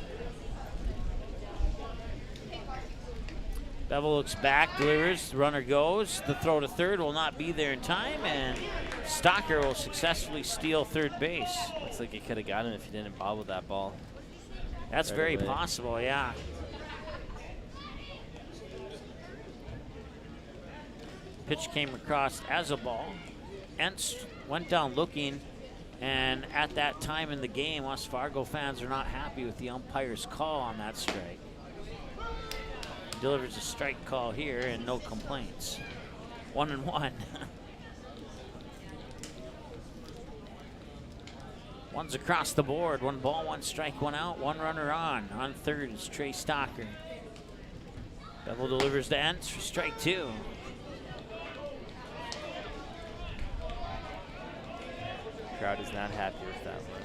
Bevel looks back, delivers, the runner goes. The throw to third will not be there in time, and Stocker will successfully steal third base. Looks like he could have got him if he didn't bobble that ball. That's right very away. possible, yeah. Pitch came across as a ball. Entz went down looking, and at that time in the game, West Fargo fans are not happy with the umpire's call on that strike. Delivers a strike call here, and no complaints. 1-1. One's across the board. 1 ball, 1 strike, 1 out, 1 runner on. On third is Trey Stocker. Bevel delivers to Entz for strike 2. Crowd is not happy with that one.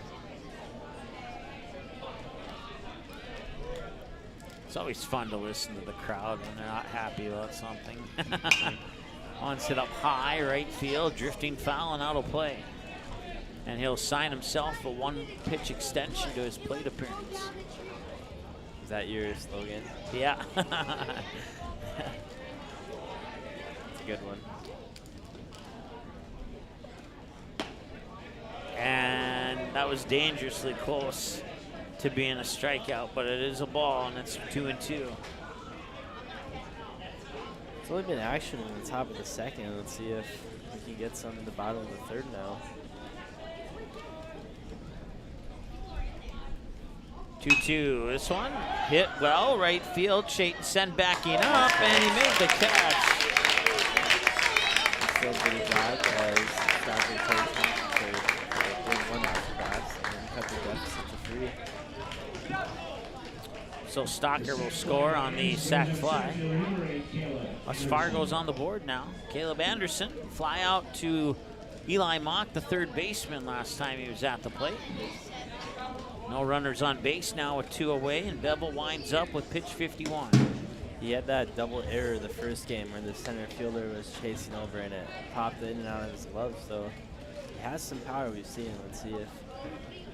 It's always fun to listen to the crowd when they're not happy about something. One's hit up high, right field, drifting foul and out of play. And he'll sign himself a 1-pitch extension to his plate appearance. Is that your slogan? Yeah. It's a good one. And that was dangerously close to being a strikeout, but it is a ball, and it's 2-2. It's only been action in the top of the second. Let's see if we can get some in the bottom of the third now. 2-2. This one hit well, right field. Chayton backing up, and he made the catch. Still good job as Stocker takes him to bring 1 out fast and then cut the deficit to 3. So Stocker will score on the sac fly. West Fargo's on the board now. Caleb Anderson, fly out to Eli Mock, the third baseman last time he was at the plate. No runners on base now with 2 away, and Bevel winds up with pitch 51. He had that double error the first game where the center fielder was chasing over and it popped in and out of his glove, so he has some power we've seen. Let's see if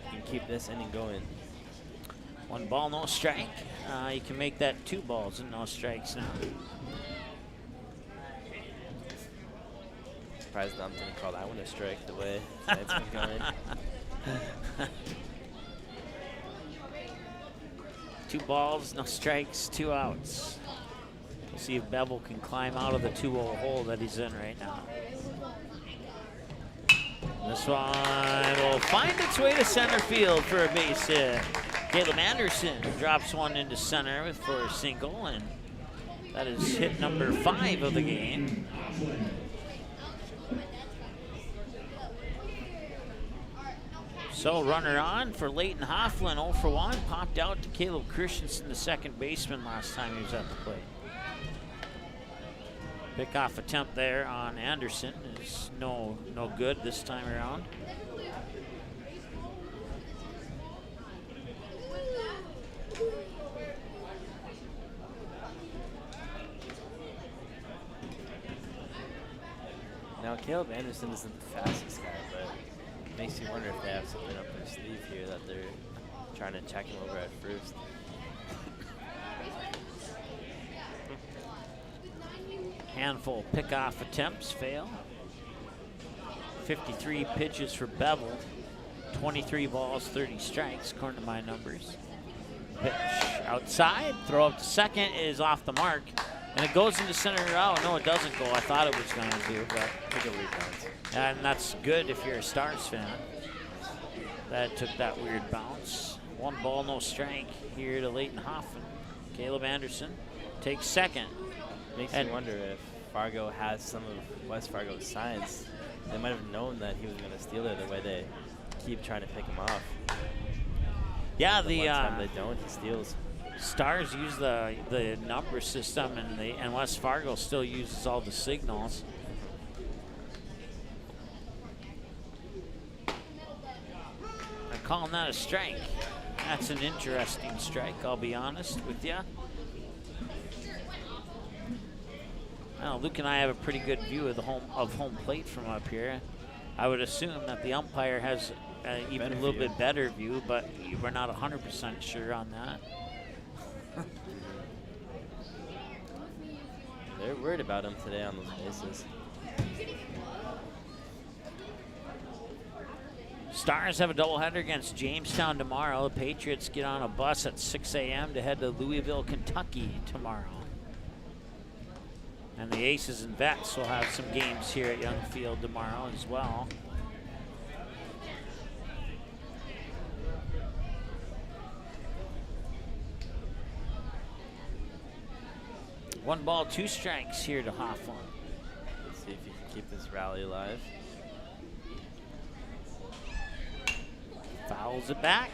he can keep this inning going. 1 ball, no strike. You can make that 2 balls and no strikes now. surprised Dom didn't call that one a strike the way it's been going. 2 balls, no strikes, 2 outs. We'll see if Bevel can climb out of the 2-0 hole that he's in right now. This one will find its way to center field for a base hit. Caleb Anderson drops one into center for a single, and that is hit number 5 of the game. So runner on for Leighton Hofflin, 0 for 1. Popped out to Caleb Christensen, the second baseman, last time he was at the plate. Pickoff attempt there on Anderson is no good this time around. Now, Caleb Anderson isn't the fastest guy, but it makes you wonder if they have something up their sleeve here that they're trying to check him over at first. Handful of pickoff attempts fail. 53 pitches for Bevel. 23 balls, 30 strikes, according to my numbers. Pitch outside, throw up to second is off the mark. And it goes into center. Oh, no, it doesn't go. I thought it was going to do, but Take a rebound. and that's good if you're a Stars fan. That took that weird bounce. 1 ball, no strike here to Leighton Hoffman. Caleb Anderson takes second. Makes you wonder if Fargo has some of West Fargo's signs. They might have known that he was going to steal it the way they keep trying to pick him off. Yeah, the one time they don't, he steals. Stars use the number system, and West Fargo still uses all the signals. I'm calling that a strike. That's an interesting strike, I'll be honest with you. Well, Luke and I have a pretty good view of home plate from up here. I would assume that the umpire has even a little bit better view, but we're not 100% sure on that. They're worried about him today on those bases. Stars have a doubleheader against Jamestown tomorrow. The Patriots get on a bus at 6 a.m. to head to Louisville, Kentucky tomorrow. And the Aces and Vets will have some games here at Young Field tomorrow as well. One ball, 2 strikes here to Hoffman. Let's see if he can keep this rally alive. Fouls it back.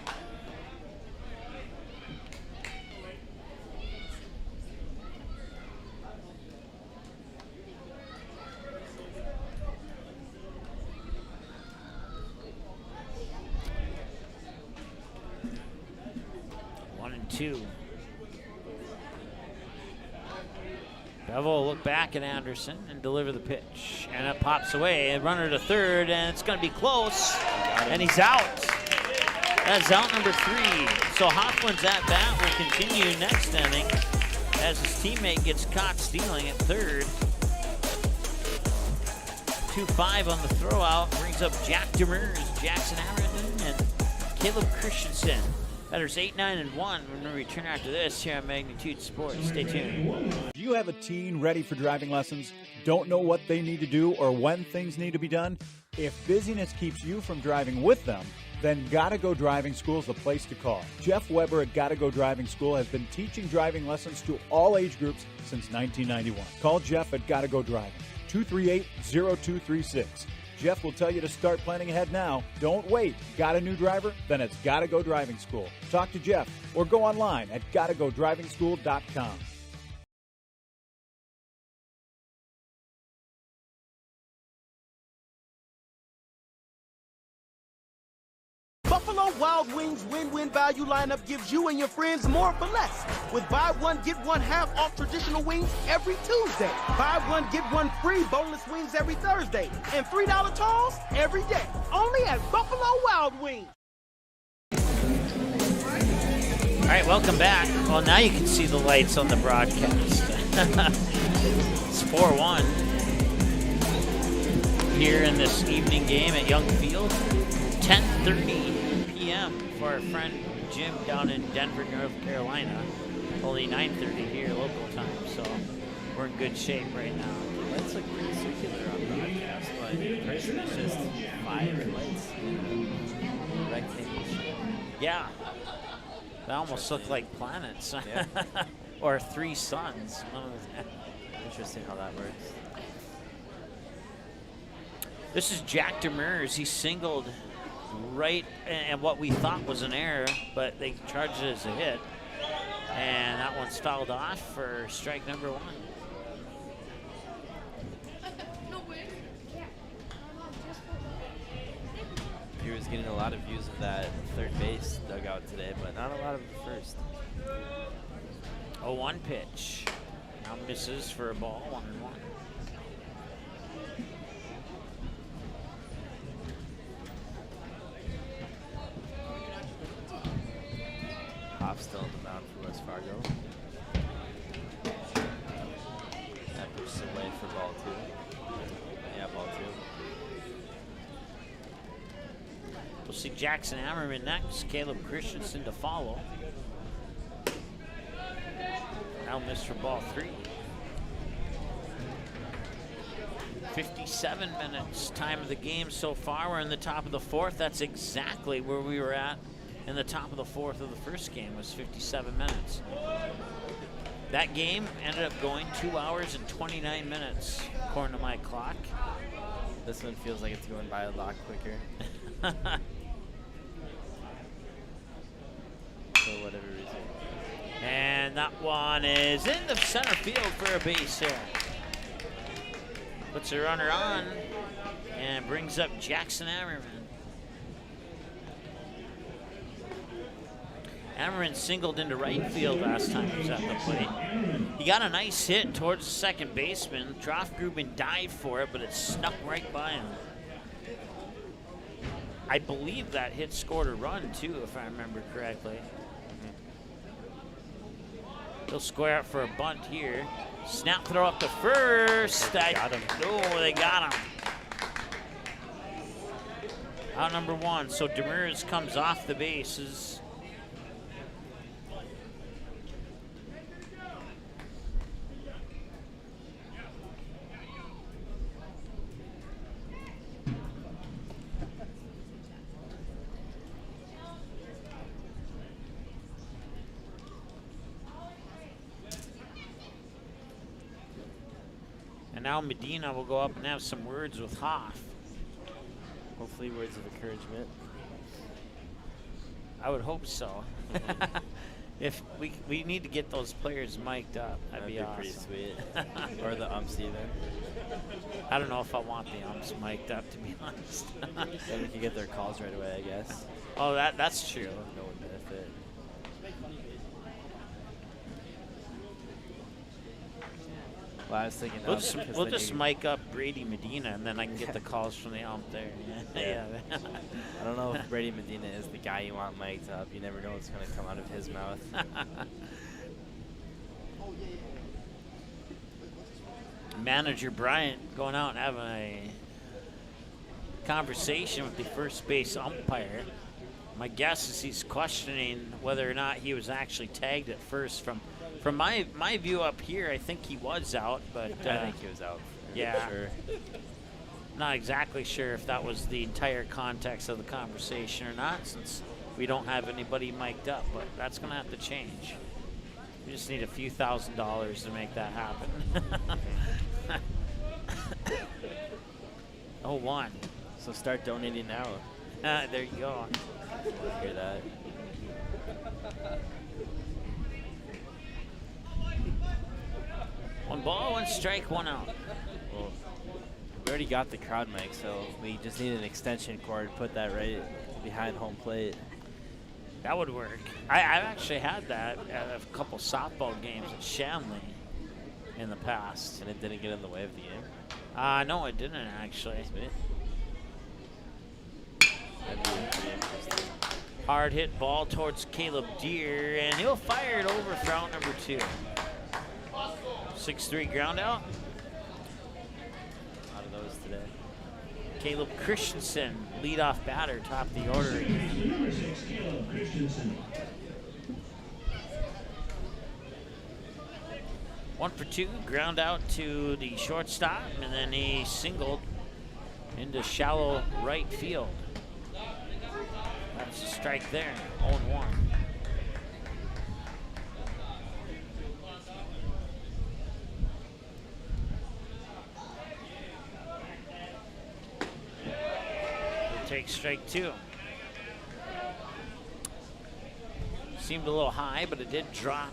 One and 2. Bevel will look back at Anderson and deliver the pitch. And it pops away. A runner to third, and it's going to be close. And he's out. That's out number 3. So Hoffman's at bat will continue next inning as his teammate gets caught stealing at third. 2-5 on the throwout brings up Jack Demers, Jackson Arrington, and Caleb Christensen. Batters 8, 9, and 1. When we return after this here on Magnitude Sports. Stay tuned. Do you have a teen ready for driving lessons? Don't know what they need to do or when things need to be done? If busyness keeps you from driving with them, then Gotta Go Driving School is the place to call. Jeff Weber at Gotta Go Driving School has been teaching driving lessons to all age groups since 1991. Call Jeff at Gotta Go Driving, 238-0236. Jeff will tell you to start planning ahead now. Don't wait. Got a new driver? Then it's Gotta Go Driving School. Talk to Jeff or go online at gottagodrivingschool.com. Buffalo Wild Wings win-win value lineup gives you and your friends more for less. With buy one, get one half off traditional wings every Tuesday. Buy one, get one free boneless wings every Thursday. And $3 tolls every day. Only at Buffalo Wild Wings. All right, welcome back. Well, now you can see the lights on the broadcast. It's 4-1. here in this evening game at Young Field. 10:30 p.m. for our friend Jim down in Denver, North Carolina. Only 9:30 here local time, so we're in good shape right now. The lights look pretty circular on the podcast, but in person it's just 5 lights. Rectangle shape. Yeah. They almost look like planets. Yeah. Or 3 suns. Interesting how that works. This is Jack Demers. He singled right and what we thought was an error, but they charged it as a hit. And that one's fouled off for strike number 1. Viewers getting a lot of views of that third base dugout today, but not a lot of the first. 0-1 pitch. Now misses for a ball, 1-1. Hoff still on the mound for West Fargo. That pitch is away for ball 2. Yeah, ball 2. We'll see Jackson Ammerman next. Caleb Christensen to follow. Now missed for ball 3. 57 minutes, time of the game so far. We're in the top of the 4th. That's exactly where we were at in the top of the 4th of the first game, was 57 minutes. That game ended up going 2 hours and 29 minutes, according to my clock. This one feels like it's going by a lot quicker. For whatever reason. And that one is in the center field for a base hit. Puts a runner on and brings up Jackson Ammerman. Ammerman singled into right field last time he was at the plate. He got a nice hit towards the second baseman. Grubin dived for it, but it snuck right by him. I believe that hit scored a run, too, if I remember correctly. He'll square up for a bunt here. Snap throw up to first. They got him. Oh, they got him. Out number 1. So Demers comes off the bases. And now Medina will go up and have some words with Hoff. Hopefully words of encouragement. I would hope so. If we need to get those players mic'd up, that'd be awesome. Pretty sweet. Or the umps even. I don't know if I want the umps mic'd up, to be honest. Then we can get their calls right away, I guess. Oh, that's true. No benefit. Well, I was thinking we'll just mic up Brady Medina, and then I can get the calls from the ump there. Yeah. I don't know if Brady Medina is the guy you want mic'd up. You never know what's going to come out of his mouth. Manager Bryant going out and having a conversation with the first base umpire. My guess is he's questioning whether or not he was actually tagged at first. From my view up here, I think he was out, but I think he was out. Yeah, sure. Not exactly sure if that was the entire context of the conversation or not, since we don't have anybody mic'd up. But that's going to have to change. We just need a few $1,000s to make that happen. 0-1. So start donating now. There you go. Hear that. One ball, 1 strike, 1 out. Well, we already got the crowd mic, so we just need an extension cord. Put that right behind home plate. That would work. I've actually had that at a couple softball games at Shanley in the past. And it didn't get in the way of the game? No, it didn't actually. That'd be pretty interesting. Hard hit ball towards Caleb Deere, and he'll fire it over for out number 2. 6-3 ground out. A lot of those today. Caleb Christensen, leadoff batter, top of the order. Number 6, Caleb Christensen. 1 for 2, ground out to the shortstop, and then he singled into shallow right field. That's a strike there, 0-1. Take strike 2. Seemed a little high, but it did drop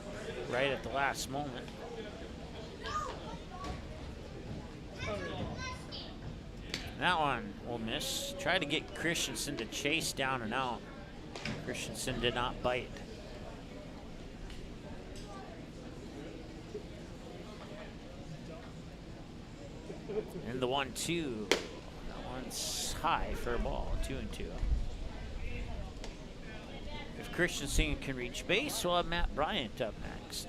right at the last moment. That one will miss. Tried to get Christensen to chase down and out. Christensen did not bite. And the 1-2. It's high for a ball, 2-2. If Christensen can reach base, we'll have Matt Bryant up next.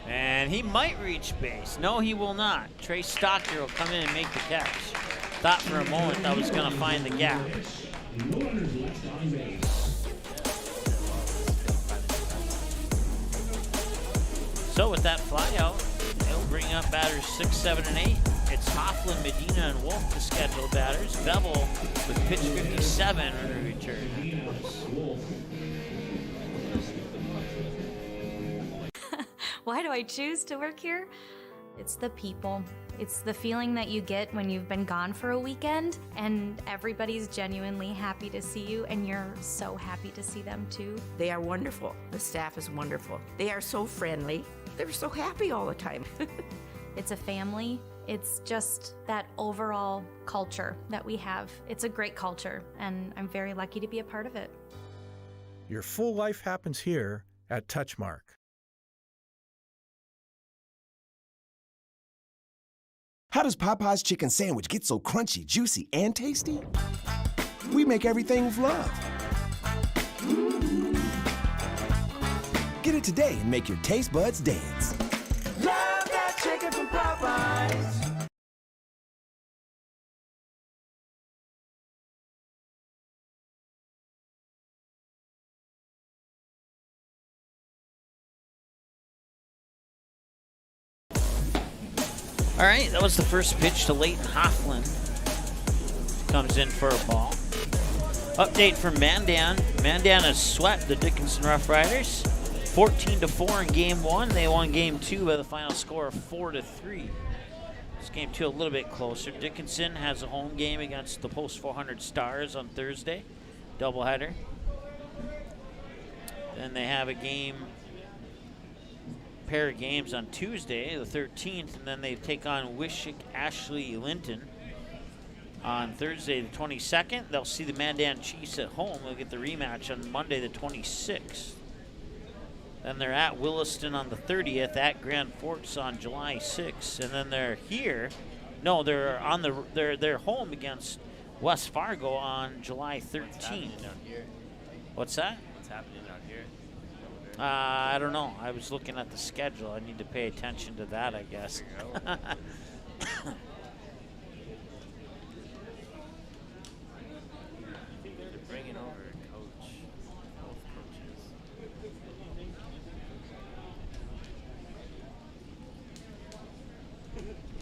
And he might reach base. No, he will not. Trey Stocker will come in and make the catch. Thought for a moment I was going to find the gap. No runners left on base. So with that fly out, it'll bring up batters 6, 7, and 8. It's Hoffman, Medina, and Wolf, the scheduled batters. Bevel with pitch 57 on a return. Why do I choose to work here? It's the people. It's the feeling that you get when you've been gone for a weekend and everybody's genuinely happy to see you and you're so happy to see them too. They are wonderful. The staff is wonderful. They are so friendly. They're so happy all the time. It's a family. It's just that overall culture that we have. It's a great culture and I'm very lucky to be a part of it. Your full life happens here at Touchmark. How does Popeye's chicken sandwich get so crunchy, juicy, and tasty? We make everything with love. Get it today and make your taste buds dance. Love that chicken from Popeyes. All right, that was the first pitch to Leighton Hoffman. Comes in for a ball. Update from Mandan. Mandan has swept the Dickinson Rough Riders 14-4 in game 1. They won game 2 by the final score of 4-3. This game 2 a little bit closer. Dickinson has a home game against the Post 400 Stars on Thursday, doubleheader. Then they have a pair of games on Tuesday, the 13th, and then they take on Wishick Ashley Linton on Thursday, the 22nd. They'll see the Mandan Chiefs at home. They'll get the rematch on Monday, the 26th. Then they're at Williston on the 30th, at Grand Forks on July 6th, and then they're here. No, they're on they're home against West Fargo on July 13th. What's happening down here? What's that? What's happening down here? I don't know. I was looking at the schedule. I need to pay attention to that, I guess. They're bringing over a coach, both coaches.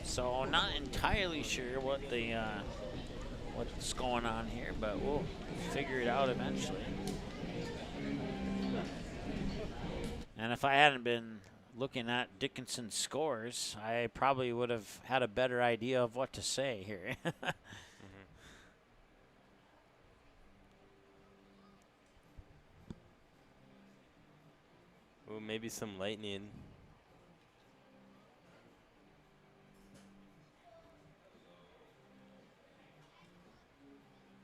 So not entirely sure what what's going on here, but we'll figure it out eventually. And if I hadn't been looking at Dickinson's scores, I probably would have had a better idea of what to say here. Ooh, maybe some lightning.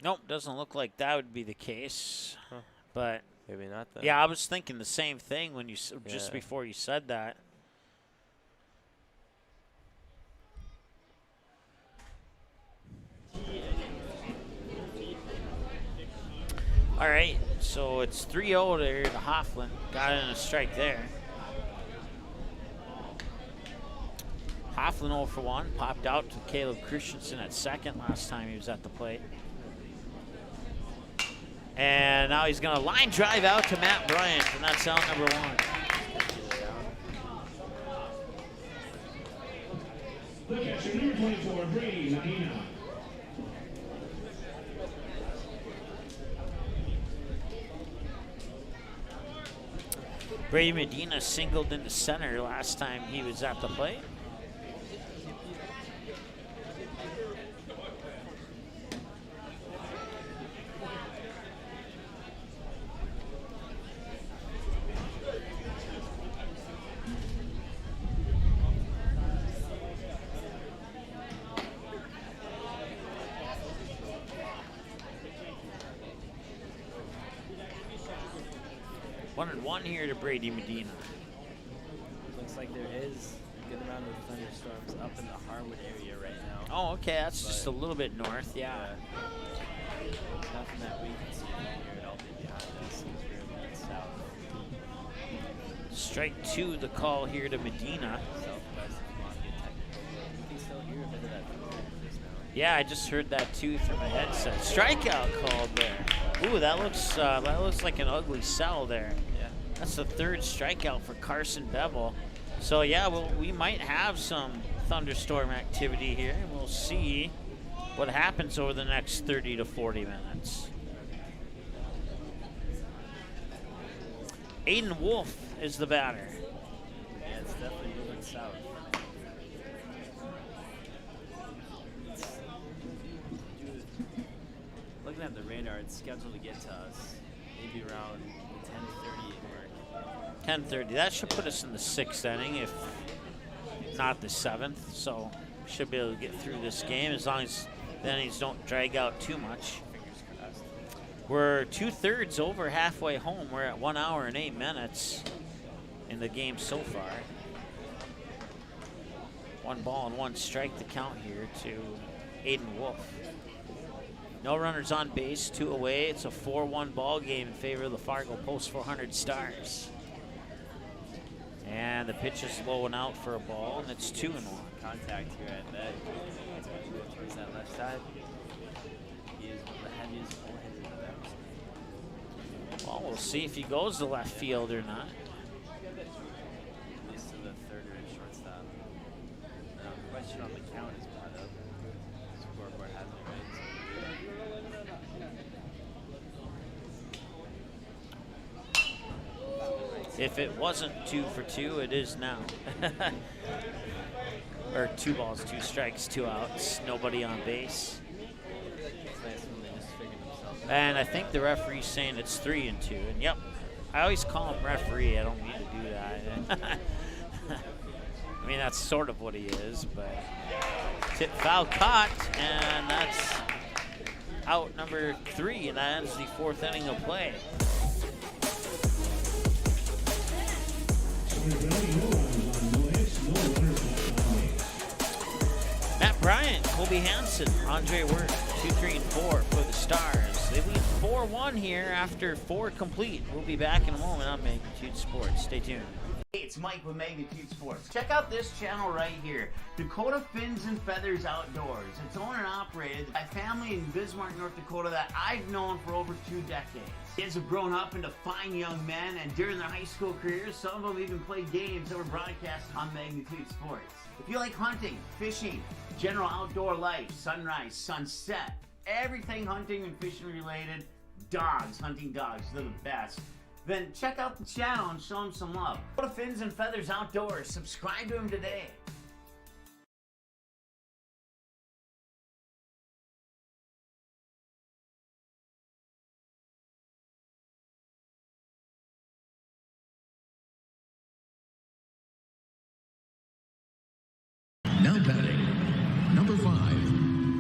Nope, doesn't look like that would be the case. Huh. But maybe not then. Yeah, I was thinking the same thing when just before you said that. All right, so it's 3-0 there to Hoffman. Got in a strike there. Hoffman 0 for 1. Popped out to Caleb Christensen at second last time he was at the plate. And now he's going to line drive out to Matt Bryant, and that's out number 1. The catcher, number 24, Brady Medina. Brady Medina singled into center last time he was at the plate. One here to Brady Medina. Looks like there is a good amount of thunderstorms up in the Harwood area right now. Oh, okay, that's just a little bit north, yeah. Nothing that we can see from here at all behind us. We're looking south. Strike 2, the call here to Medina. Southwest of Columbia Technical. You can still hear a bit of that just now. Yeah, I just heard that too through my headset. Strikeout called there. Ooh, that looks like an ugly cell there. Yeah. That's the 3rd strikeout for Carson Bevel. So yeah, we might have some thunderstorm activity here, and we'll see what happens over the next 30 to 40 minutes. Aiden Wolf is the batter. Yeah, it's definitely moving south. Looking at the radar, it's scheduled to get to us maybe around 10:30 at work. 10:30. That should put us in the 6th inning, if not the 7th. So we should be able to get through this game as long as the innings don't drag out too much. Fingers crossed. We're 2/3 over halfway home. We're at 1 hour and 8 minutes in the game so far. 1 ball and 1 strike to count here to Aiden Wolf. No runners on base, 2 away. It's a 4-1 ball game in favor of the Fargo Post 400 Stars. And the pitch is low and out for a ball, and it's 2-1. Contact here at net. As we go towards that left side. He is one of the heaviest ball hitters I've ever seen. Well, we'll see if he goes to left field or not. At least to the 3rd or shortstop. Question on the count is brought up. Scoreboard hasn't been. If it wasn't 2 for 2, it is now. Or 2 balls, 2 strikes, 2 outs, nobody on base. It's nice when they just figure themselves out. And I think the referee's saying it's 3-2. And yep, I always call him referee. I don't mean to do that. I mean, that's sort of what he is, but tip foul caught, and that's out number 3, and that ends the 4th inning of play. Matt Bryant, Colby Hansen, Andre Wirt, 2, 3, and 4 for the Stars. They lead 4-1 here after 4 complete. We'll be back in a moment on Magnitude Sports. Stay tuned. Hey, it's Mike with Magnitude Sports. Check out this channel right here, Dakota Fins and Feathers Outdoors. It's owned and operated by a family in Bismarck, North Dakota that I've known for over 2 decades. Kids have grown up into fine young men, and during their high school careers, some of them even played games that were broadcast on Magnitude Sports. If you like hunting, fishing, general outdoor life, sunrise, sunset, everything hunting and fishing related, dogs, hunting dogs, they're the best. Then check out the channel and show them some love. Go to Fins and Feathers Outdoors. Subscribe to them today. Now batting, number 5.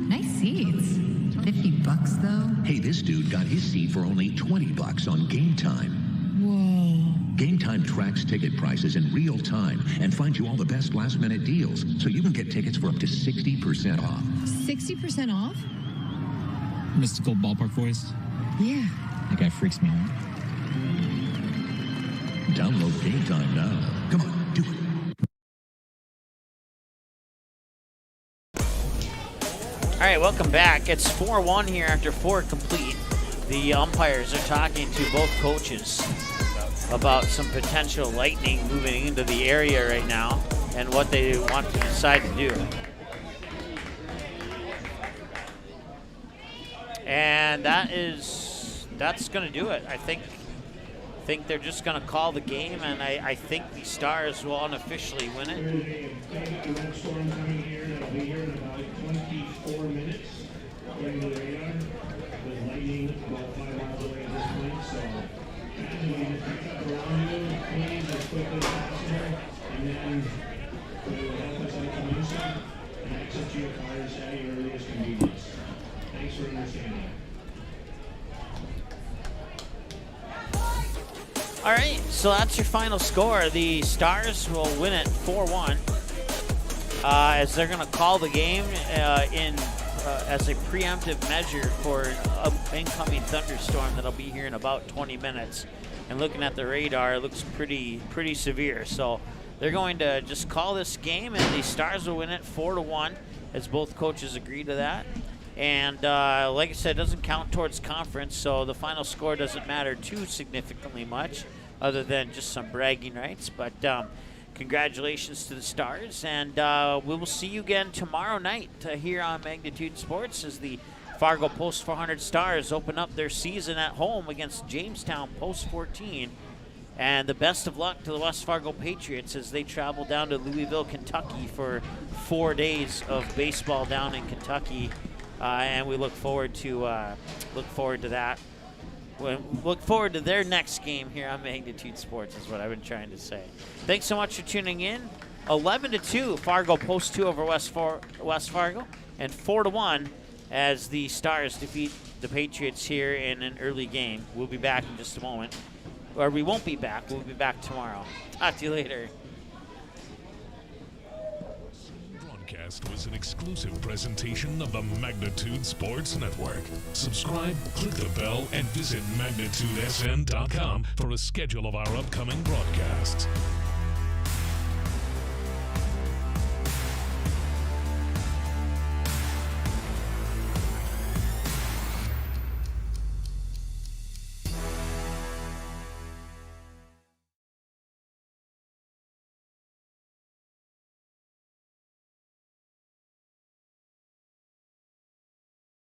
Nice seats. $50 though? Hey, this dude got his seat for only $20 on Game Time. Whoa. Game Time tracks ticket prices in real time and finds you all the best last-minute deals, so you can get tickets for up to 60% off. 60% off? Mystical ballpark voice? Yeah. That guy freaks me out. Download Game Time now. Come on, do it. All right, welcome back. It's 4-1 here after 4 complete. The umpires are talking to both coaches about some potential lightning moving into the area right now and what they want to decide to do. And that's going to do it. I think they're just going to call the game, and I think the Stars will unofficially win it. Red storm coming here. That'll be here in about 24 minutes. According to the radar, with lightning about 5 miles away at this point. So, as we just pick up around you, please, as quickly as possible, and then it will help us like to do so, and exit to your cars at your earliest convenience. Thanks for understanding. All right, so that's your final score. The Stars will win it 4-1 as they're going to call the game as a preemptive measure for an incoming thunderstorm that'll be here in about 20 minutes. And looking at the radar, it looks pretty severe. So they're going to just call this game, and the Stars will win it 4-1, as both coaches agree to that. And like I said, it doesn't count towards conference, so the final score doesn't matter too significantly much, other than just some bragging rights. But congratulations to the Stars, and we will see you again tomorrow night here on Magnitude Sports as the Fargo Post 400 Stars open up their season at home against Jamestown Post 14. And the best of luck to the West Fargo Patriots as they travel down to Louisville, Kentucky for 4 days of baseball down in Kentucky. And we look forward to that. We look forward to their next game here on Magnitude Sports is what I've been trying to say. Thanks so much for tuning in. 11-2, Fargo Post 2 over West Fargo, and 4-1 as the Stars defeat the Patriots here in an early game. We'll be back in just a moment. Or we won't be back. We'll be back tomorrow. Talk to you later. Broadcast was an exclusive presentation of the Magnitude Sports Network. Subscribe, click the bell, and visit magnitudesn.com for a schedule of our upcoming broadcasts.